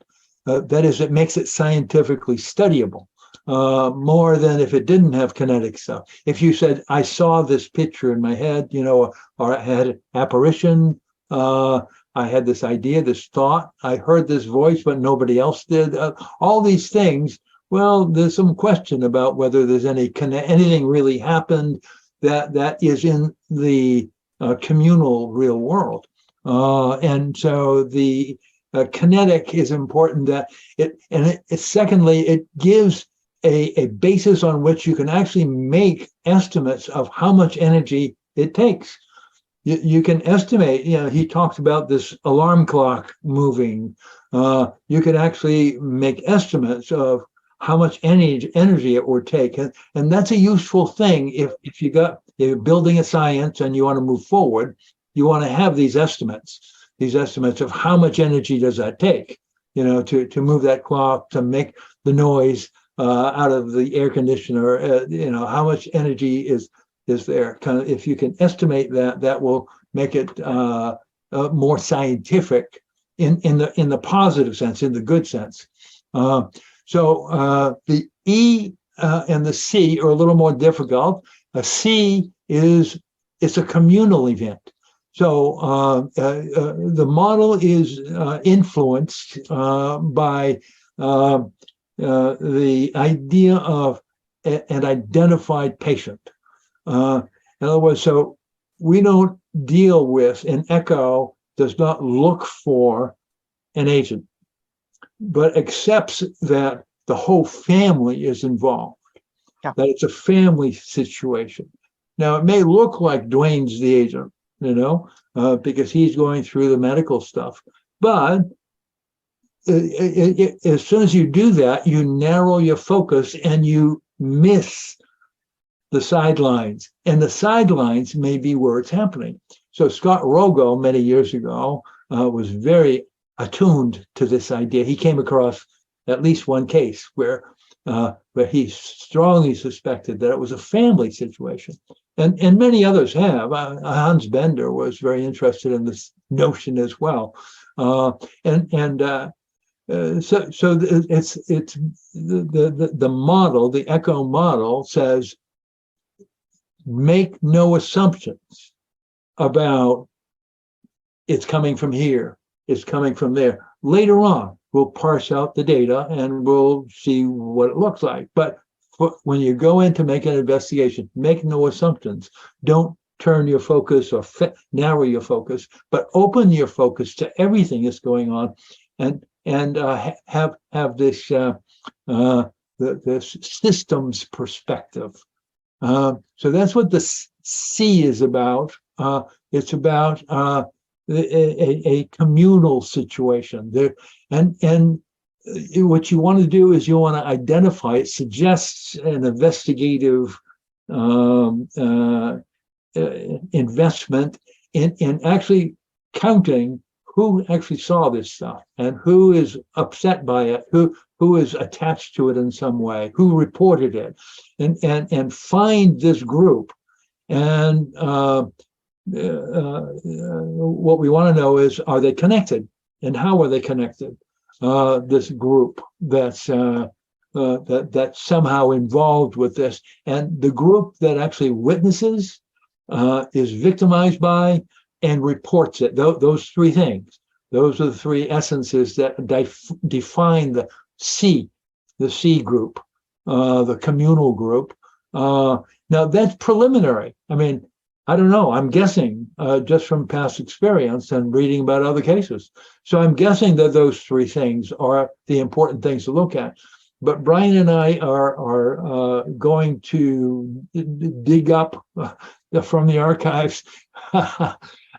That is, it makes it scientifically studyable more than if it didn't have kinetic stuff. If you said, I saw this picture in my head, or I had an apparition, I had this idea, this thought, I heard this voice, but nobody else did. All these things, well, there's some question about whether there's anything really happened that is in the communal real world. And so the kinetic is important, that secondly, it gives a basis on which you can actually make estimates of how much energy it takes. You can estimate, he talks about this alarm clock moving. You can actually make estimates of how much energy it would take. And that's a useful thing if you're building a science and you want to move forward, you want to have these estimates of how much energy does that take, to move that clock, to make the noise out of the air conditioner, how much energy is there. Kind of, if you can estimate that will make it more scientific in the positive sense, in the good sense. So the E and the C are a little more difficult. A C it's a communal event. So the model is influenced by the idea of an identified patient. In other words, so we don't deal with, an echo does not look for an agent, but accepts that the whole family is involved, that it's a family situation. Now, it may look like Dwayne's the agent, because he's going through the medical stuff, but as soon as you do that, you narrow your focus and you miss the sidelines, and the sidelines may be where it's happening. So Scott Rogo, many years ago, was very attuned to this idea. He came across at least one case where he strongly suspected that it was a family situation, and many others have. Hans Bender was very interested in this notion as well, so it's the model, the echo model says, make no assumptions about it's coming from here, it's coming from there. Later on, we'll parse out the data and we'll see what it looks like. But when you go in to make an investigation, make no assumptions. Don't turn your focus or narrow your focus, but open your focus to everything that's going on, and have this this systems perspective. So that's what the C is about. It's about a communal situation there, and what you want to do is you want to identify. It suggests an investigative investment in actually counting who actually saw this stuff and who is upset by it, who is attached to it in some way, who reported it, and find this group. And what we want to know is, are they connected, and how are they connected? This group that's that's somehow involved with this. And the group that actually witnesses, is victimized by, and reports it. Those three things. Those are the three essences that define the C group, the communal group. Now that's preliminary. I mean, I don't know. I'm guessing just from past experience and reading about other cases. So I'm guessing that those three things are the important things to look at. But Brian and I are going to dig up from the archives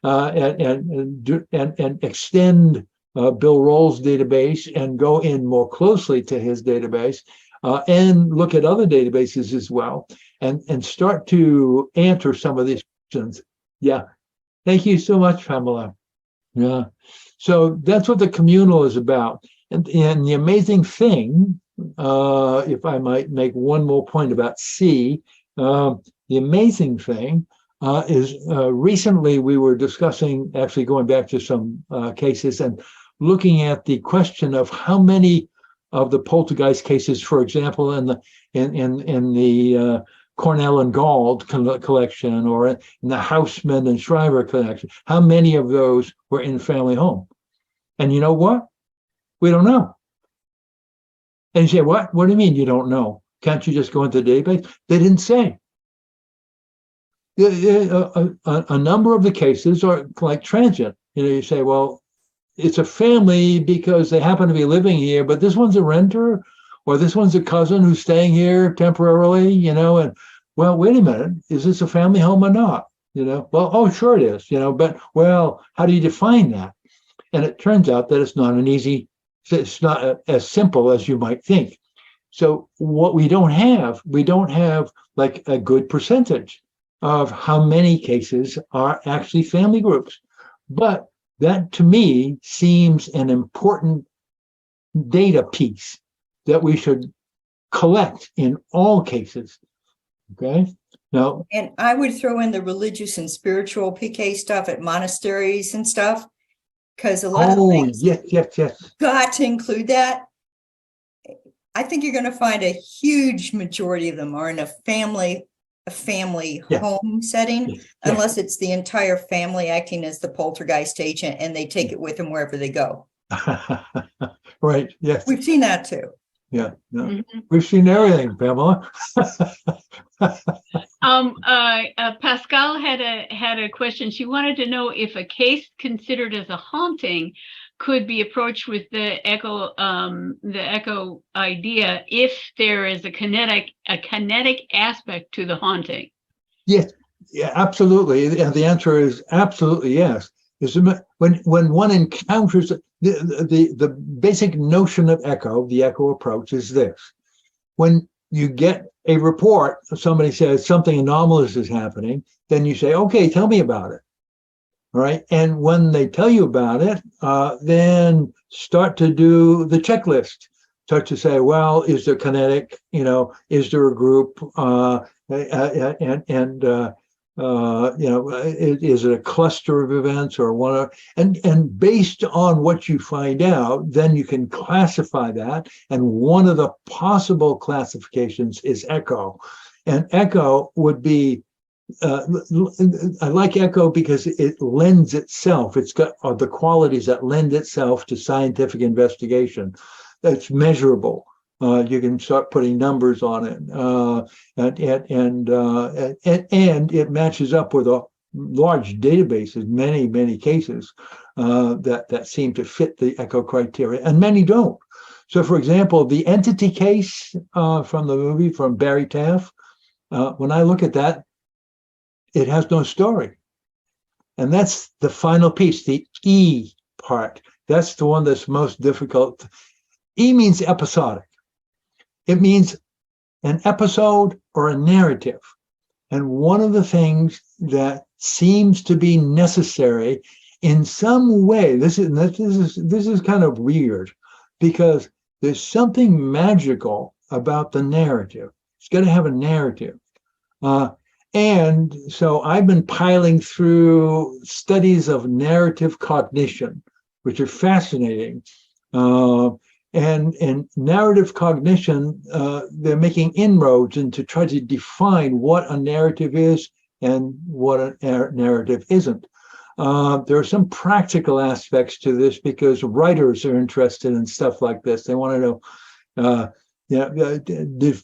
and extend Bill Roll's database and go in more closely to his database and look at other databases as well and start to answer some of these questions. Yeah. Thank you so much, Pamela. Yeah. So that's what the communal is about. And the amazing thing, if I might make one more point about C, the amazing thing is recently we were discussing, actually going back to some cases and looking at the question of how many of the poltergeist cases, for example, in the Cornell and Gauld collection, or in the Houseman and Shriver collection, how many of those were in family home? And you know what? We don't know. And you say, what? What do you mean you don't know? Can't you just go into the database? They didn't say. A number of the cases are like transient. You say, well, it's a family because they happen to be living here, but this one's a renter, or this one's a cousin who's staying here temporarily, and well, wait a minute, is this a family home or not? Well, oh, sure it is, but well, how do you define that? And it turns out that it's not as simple as you might think. So what we don't have like a good percentage of how many cases are actually family groups. But that to me seems an important data piece that we should collect in all cases. Okay. Now,
and I would throw in the religious and spiritual PK stuff at monasteries and stuff, because a lot of things
yes.
got to include that. I think you're going to find a huge majority of them are in a family home setting, unless it's the entire family acting as the poltergeist agent and they take it with them wherever they go.
Right. Yes.
We've seen that too.
Yeah. We've seen everything, Pamela.
Pascal had a question. She wanted to know if a case considered as a haunting could be approached with the echo idea if there is a kinetic aspect to the haunting.
Yes, yeah, absolutely. And the answer is absolutely yes. When one encounters the basic notion of echo, the echo approach is this: when you get a report, somebody says something anomalous is happening, then you say, okay, tell me about it. All right. And when they tell you about it, then start to do the checklist. Start to say, well, is there kinetic? Is there a group? Is it a cluster of events or one? And based on what you find out, then you can classify that. And one of the possible classifications is echo. And echo would be, I like echo because it lends itself. It's got the qualities that lend itself to scientific investigation. That's measurable. You can start putting numbers on it, and it matches up with a large databases, many cases that seem to fit the echo criteria, and many don't. So, for example, the entity case from the movie from Barry Taff, when I look at that, it has no story. And that's the final piece, the E part. That's the one that's most difficult. E means episodic. It means an episode or a narrative. And one of the things that seems to be necessary in some way, this is kind of weird, because there's something magical about the narrative. It's got to have a narrative. And so I've been piling through studies of narrative cognition, which are fascinating. in narrative cognition, they're making inroads into try to define what a narrative is and what a narrative isn't. There are some practical aspects to this because writers are interested in stuff like this. They want to know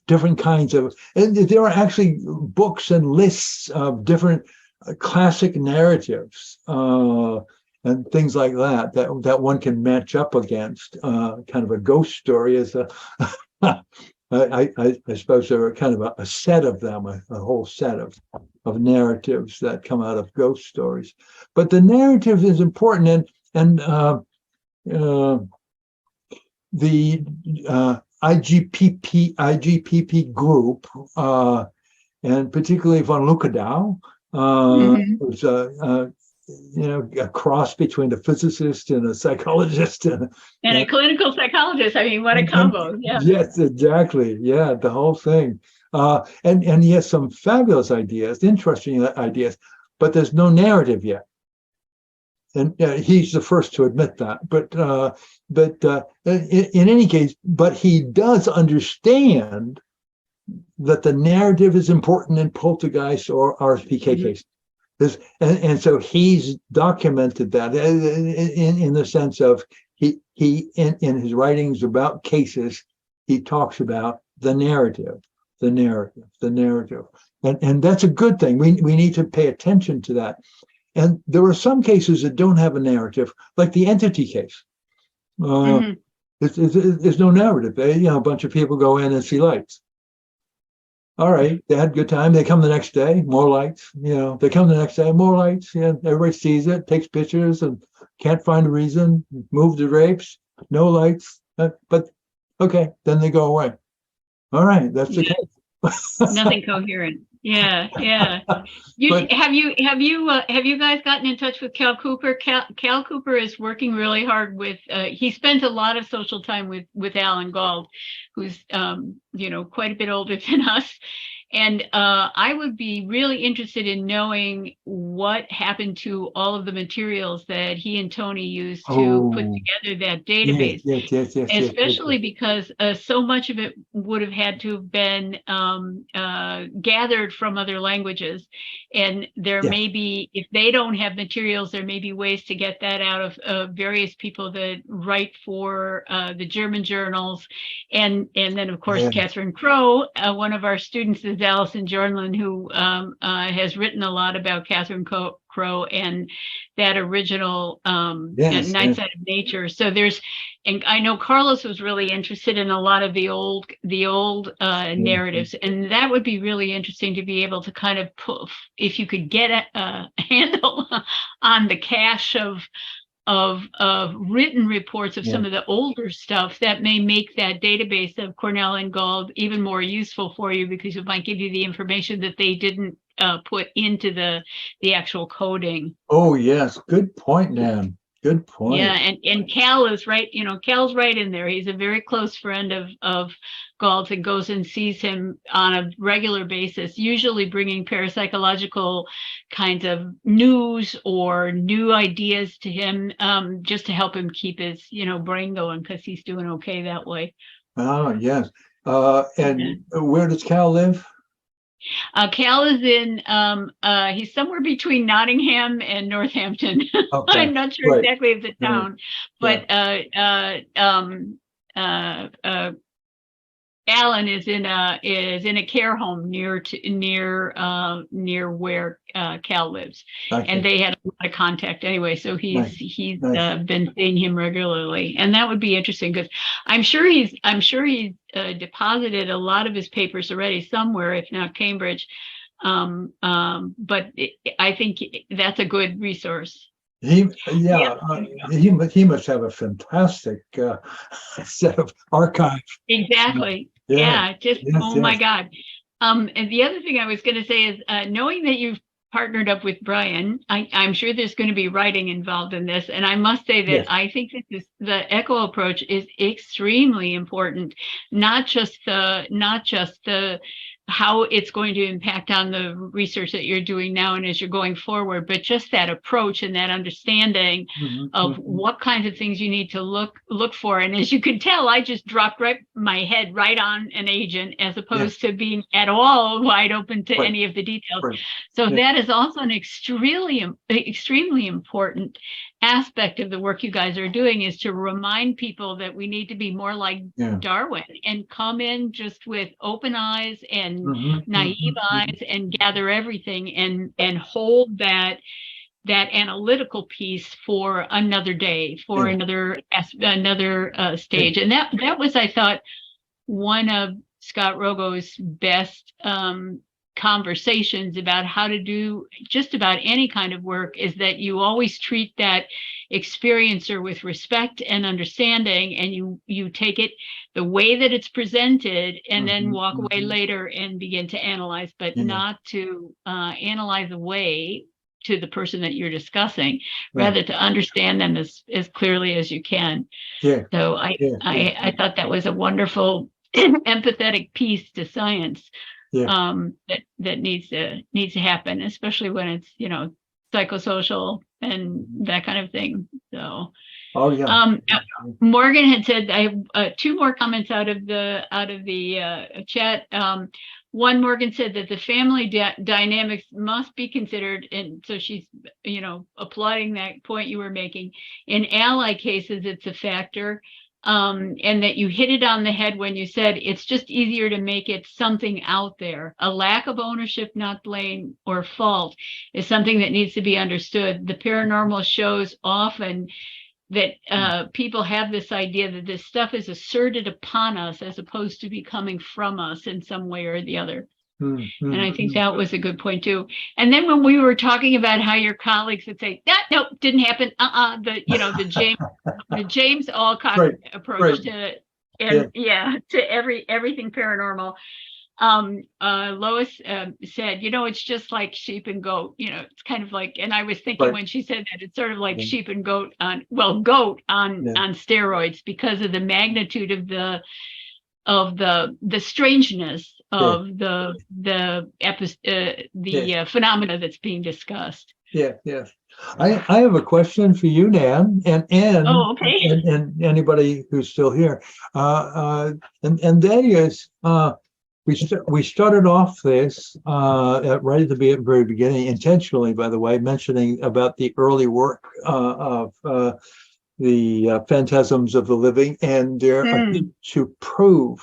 different kinds of, and there are actually books and lists of different classic narratives and things like that one can match up against. Kind of a ghost story is I suppose there are kind of a set of them, a whole set of narratives that come out of ghost stories. But the narrative is important, and the IGPP group, and particularly von Lukadau, was a cross between a physicist and a psychologist
and a clinical psychologist. I mean, what a combo! Yeah.
Yes, exactly. Yeah, the whole thing. And he has some fabulous ideas, interesting ideas, but there's no narrative yet. And he's the first to admit that. But in any case, but he does understand that the narrative is important in poltergeist or RSPK cases. And so he's documented that in the sense of he in his writings about cases, he talks about the narrative. And that's a good thing. We need to pay attention to that. And there are some cases that don't have a narrative, like the entity case. There's no narrative. A bunch of people go in and see lights. All right, they had a good time. They come the next day, more lights. They come the next day, more lights. Yeah, everybody sees it, takes pictures, and can't find a reason. Move the drapes, no lights. But okay, then they go away. All right, that's the case.
Nothing coherent. Yeah. Have you guys gotten in touch with Cal Cooper? Cal Cooper is working really hard with. He spent a lot of social time with Alan Gauld, who's quite a bit older than us. And I would be really interested in knowing what happened to all of the materials that he and Tony used to put together that database.
Yes,
especially because so much of it would have had to have been gathered from other languages. And there may be, if they don't have materials, there may be ways to get that out of various people that write for the German journals. And then, of course, Catherine Crowe, one of our students is Allison Jornlin, who has written a lot about Catherine Crowe and that original Night Side of Nature. So and I know Carlos was really interested in a lot of the old narratives, and that would be really interesting to be able to kind of put, if you could get a handle on the cache of written reports of some of the older stuff, that may make that database of Cornell and Gauld even more useful for you, because it might give you the information that they didn't put into the actual coding.
Oh yes, good point, Nan. Good point.
Yeah, and Cal is right. Cal's right in there. He's a very close friend of Gauld's and goes and sees him on a regular basis, usually bringing parapsychological kinds of news or new ideas to him, just to help him keep his brain going, because he's doing okay that way.
Oh yes. And where does Cal live?
Cal is in, he's somewhere between Nottingham and Northampton.
Okay.
I'm not sure exactly of the town, but Alan is in a care home near where Cal lives, and they had a lot of contact anyway. So he's been seeing him regularly, and that would be interesting, because I'm sure he's deposited a lot of his papers already somewhere, if not Cambridge. But I think that's a good resource.
He must have a fantastic set of archives.
Exactly. My God. And the other thing I was going to say is, knowing that you've partnered up with Brian, I'm sure there's going to be writing involved in this. And I must say that I think that the echo approach is extremely important, not just the how it's going to impact on the research that you're doing now and as you're going forward, but just that approach and that understanding of what kinds of things you need to look for. And as you can tell, I just dropped my head right on an agent as opposed to being at all wide open to any of the details. So that is also an extremely important aspect of the work you guys are doing, is to remind people that we need to be more like Darwin and come in just with open eyes and naive eyes and gather everything and hold that analytical piece for another day, for another stage. And that was, I thought, one of Scott Rogo's best conversations about how to do just about any kind of work, is that you always treat that experiencer with respect and understanding, and you take it the way that it's presented and then walk away later and begin to analyze, but not to analyze away to the person that you're discussing, rather to understand them as clearly as you can. So I thought that was a wonderful empathetic piece to science that needs to happen, especially when it's, psychosocial and that kind of thing. So Morgan had said, I have 2 more comments out of the chat. One, Morgan said that the family dynamics must be considered, and so she's applauding that point you were making. In ally cases, it's a factor. And that you hit it on the head when you said it's just easier to make it something out there. A lack of ownership, not blame or fault, is something that needs to be understood. The paranormal shows often that people have this idea that this stuff is asserted upon us as opposed to becoming from us in some way or the other. And I think that was a good point too. And then when we were talking about how your colleagues would say, nope, didn't happen. The James Alcock approach to everything paranormal. Lois said, it's just like sheep and goat. It's kind of like, and I was thinking when she said that, it's sort of like sheep and goat on steroids, because of the magnitude of the strangeness of the phenomena that's being discussed.
I have a question for you, Nan, and and anybody who's still here, and that is, we started off this right at the very beginning, intentionally, by the way, mentioning about the early work of the phantasms of the living and their attempt to prove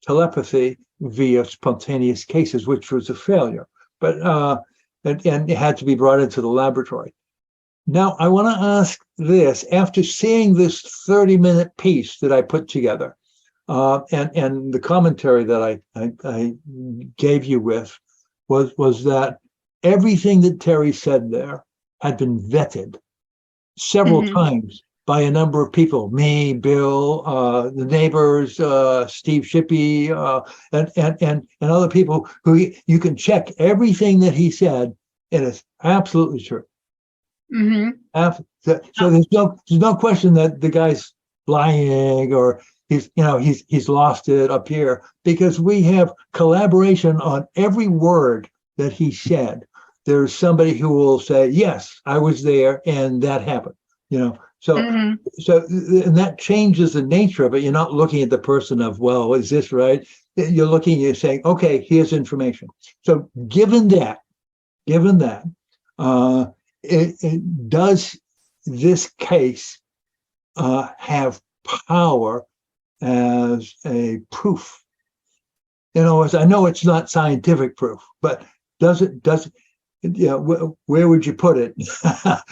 telepathy via spontaneous cases, which was a failure, but and it had to be brought into the laboratory. Now, I want to ask this: after seeing this 30-minute piece that I put together, and the commentary that I gave you with was that everything that Terry said there had been vetted several times by a number of people, me, Bill, the neighbors, Steve Shippy, and other people who you can check everything that he said, and it's absolutely true. So there's no question that the guy's lying or he's lost it up here, because we have collaboration on every word that he said. There's somebody who will say, yes, I was there and that happened, So and that changes the nature of it. You're not looking at the person of, well, is this right? You're saying, okay, here's information. So given that, does this case have power as a proof? As I know it's not scientific proof, but does it, where would you put it? It's not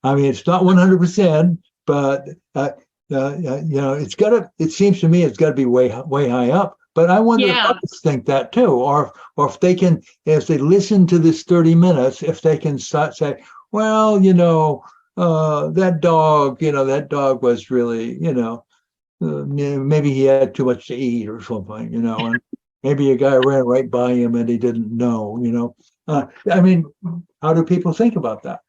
100%, but it seems to me it's got to be way high up. But I wonder if others think that too, or if they can, as they listen to this 30 minutes, if they can start say, well, that dog was really, maybe he had too much to eat or something, and maybe a guy ran right by him and he didn't know, how do people think about that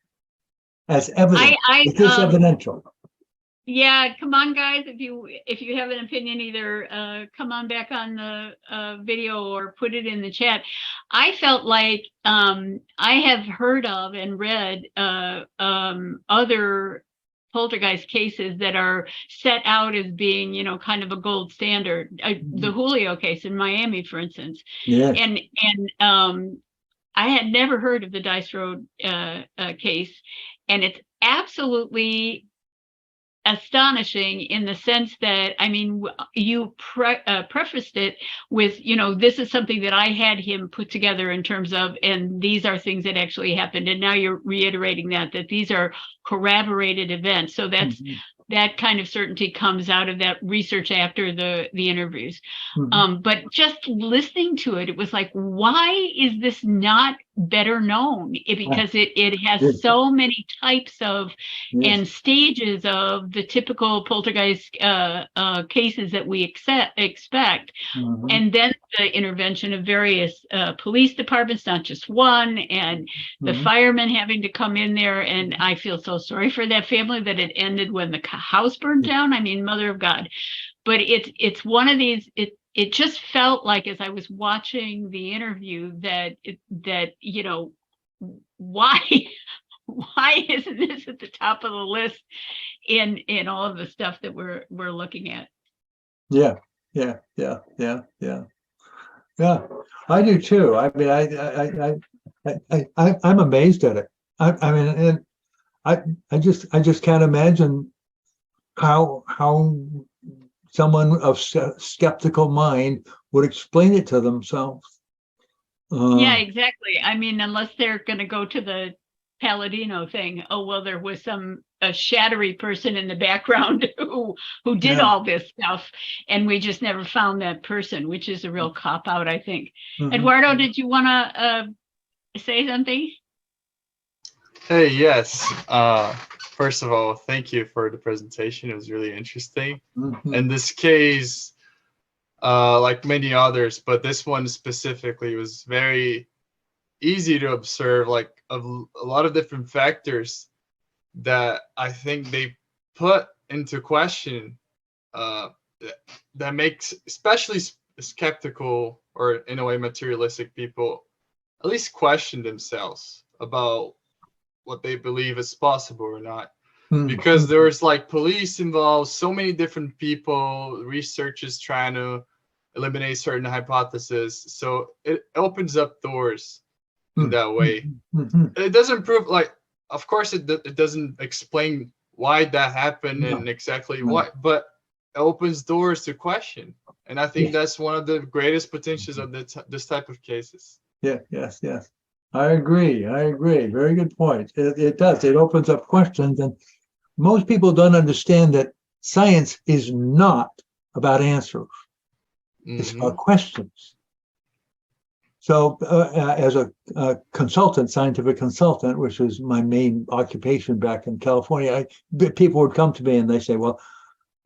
as evidence? Is this evidential?
Yeah, come on, guys. If you have an opinion, either come on back on the video or put it in the chat. I felt like I have heard of and read other poltergeist cases that are set out as being, kind of a gold standard. The Julio case in Miami, for instance.
Yeah.
And I had never heard of the Dice Road case, and it's absolutely astonishing in the sense that, I mean, you prefaced it with, this is something that I had him put together in terms of, and these are things that actually happened. And now you're reiterating that these are corroborated events. So that's that kind of certainty comes out of that research after the interviews. But just listening to it, it was like, why is this not better known? Because it has so many types of and stages of the typical poltergeist cases that we expect. And then the intervention of various police departments, not just one, and the firemen having to come in there. And I feel so sorry for that family that it ended when the house burned down. I mean, mother of God. But it's one of these, it just felt like, as I was watching the interview, that why isn't this at the top of the list in all of the stuff that we're looking at? Yeah.
I do too. I mean, I'm amazed at it. I mean, and I just can't imagine how someone of skeptical mind would explain it to themselves.
Yeah, exactly. I mean, unless they're going to go to the Palladino thing. Oh, well, there was a shattery person in the background who did all this stuff, and we just never found that person, which is a real cop out, I think. Eduardo, did you want to say something?
Hey, yes. First of all, thank you for the presentation. It was really interesting. In this case, like many others, but this one specifically was very easy to observe, like a lot of different factors that I think they put into question that makes especially skeptical, or in a way materialistic people, at least question themselves about what they believe is possible or not. Because there's like police involved, so many different people, researchers trying to eliminate certain hypotheses. So it opens up doors in that way. It doesn't prove, like, of course it doesn't explain why that happened and exactly what, but it opens doors to question. And I think that's one of the greatest potentials of this type of cases.
Yes. I agree. Very good point. It does. It opens up questions, and most people don't understand that science is not about answers. It's about questions. So as a consultant, scientific consultant, which was my main occupation back in California, people would come to me and they say, well,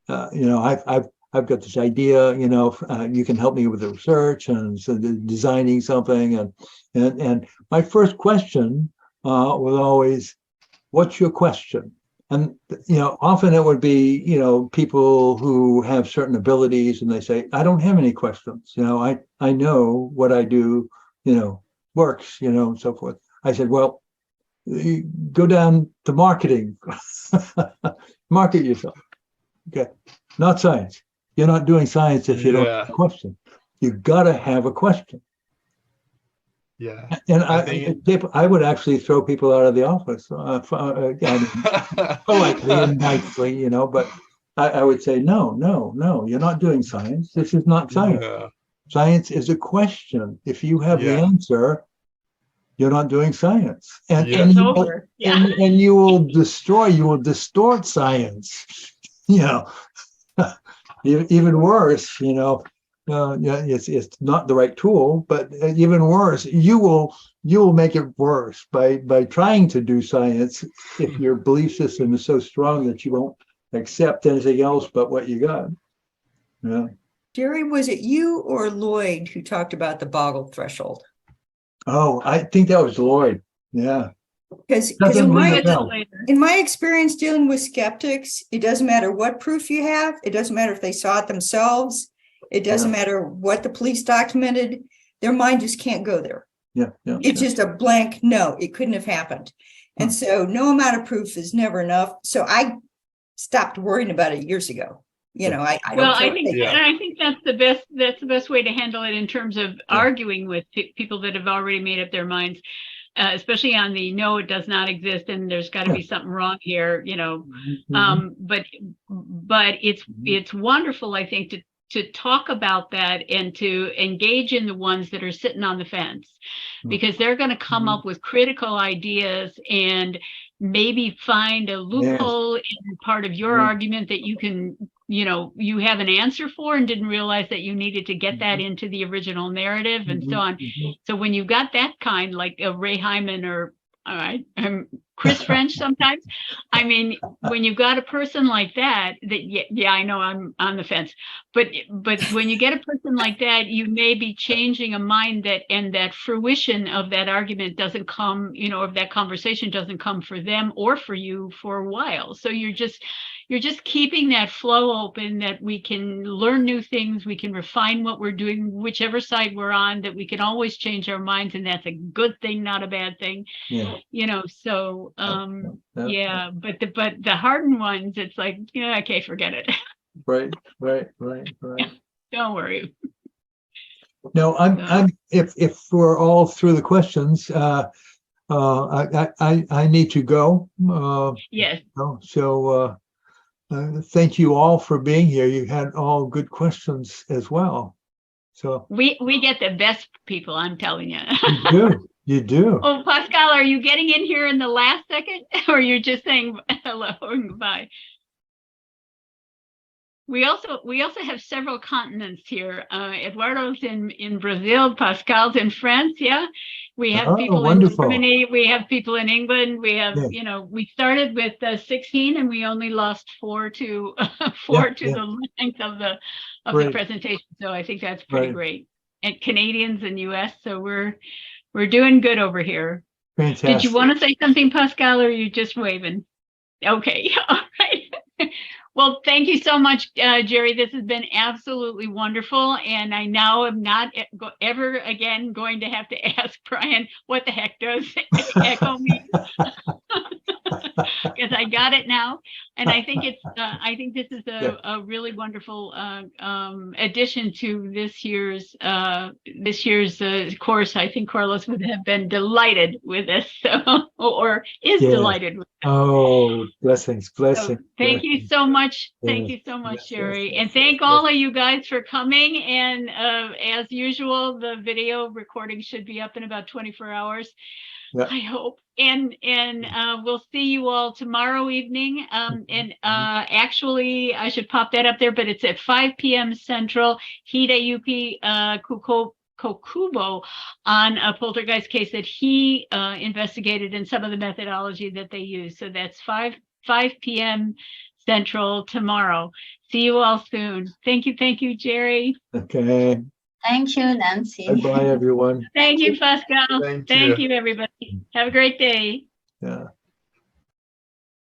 I've got this idea, you can help me with the research and so designing something. And my first question was always, what's your question? And, often it would be, people who have certain abilities and they say, I don't have any questions. I know what I do, works, and so forth. I said, well, you go down to marketing, market yourself. Okay. Not science. You're not doing science if you don't have a question. You got to have a question.
Yeah.
And I would actually throw people out of the office, politely and nicely, but I would say, no, you're not doing science. This is not science. Science is a question. If you have the answer, you're not doing science. And you will distort science, even worse, it's not the right tool, but even worse, you will make it worse by trying to do science if your belief system is so strong that you won't accept anything else but what you got. Yeah.
Gerry, was it you or Lloyd who talked about the boggle threshold?
Oh, I think that was Lloyd. Yeah.
Because
Doesn't ring a bell.
in my experience dealing with skeptics, it doesn't matter what proof you have. It doesn't matter if they saw it themselves. It doesn't matter what the police documented. Their mind just can't go there.
Yeah, yeah.
It's just a blank no, it couldn't have happened. And so no amount of proof is never enough. So I stopped worrying about it years ago. You know, I don't
Well,
care
I
what
think,
they-
and I think that's the best way to handle it in terms of arguing with people that have already made up their minds, especially on the no, it does not exist, and there's got to be something wrong here, you know. But it's wonderful, I think, to talk about that and to engage in the ones that are sitting on the fence, because they're going to come up with critical ideas and maybe find a loophole in part of your argument that you can, you know, you have an answer for and didn't realize that you needed to get that into the original narrative and so on. So when you've got that kind, like a Ray Hyman or Chris French sometimes, I mean, when you've got a person like that, I know I'm on the fence, but when you get a person like that, you may be changing a mind and that fruition of that argument doesn't come, you know, if that conversation doesn't come for them or for you for a while. So you're just keeping that flow open, that we can learn new things, we can refine what we're doing, whichever side we're on, that we can always change our minds, and that's a good thing, not a bad thing.
Yeah.
You know, so yeah, but the hardened ones, it's like, yeah, okay, forget it.
Right.
Don't worry.
No, I'm if we're all through the questions, I need to go.
Yes.
So thank you all for being here. You had all good questions as well. So
We get the best people, I'm telling you.
you do.
Oh, Pascal, are you getting in here in the last second, or you're just saying hello and goodbye? We also have several continents here. Eduardo's in Brazil, Pascal's in France. Yeah, we have people
wonderful.
in Germany. We have people in England. We have, you know, we started with 16, and we only lost 4 to the length of the presentation. So I think that's pretty great. And Canadians and U.S. So we're doing good over here.
Fantastic.
Did you want to say something, Pascal, or are you just waving? Okay, all right. Well, thank you so much, Gerry. This has been absolutely wonderful. And I now am not ever again going to have to ask Brian, what the heck does echo mean? Because I got it now. And I think this is a really wonderful addition to this year's course. I think Carlos would have been delighted with this, or is delighted with this.
Oh, blessings.
So thank you so much. Thank you so much, Gerry. And thank all of you guys for coming. And as usual, the video recording should be up in about 24 hours. I hope. And we'll see you all tomorrow evening. And actually, I should pop that up there, but it's at 5 p.m. Central, Hideyuki Kokubo, on a poltergeist case that he investigated and some of the methodology that they use. So that's 5 p.m. Central tomorrow. See you all soon. Thank you, Gerry.
Okay.
Thank you, Nancy.
Bye, everyone.
Thank you, Pascal.
Thank
Thank
you.
you, everybody. Have a great day.
Yeah.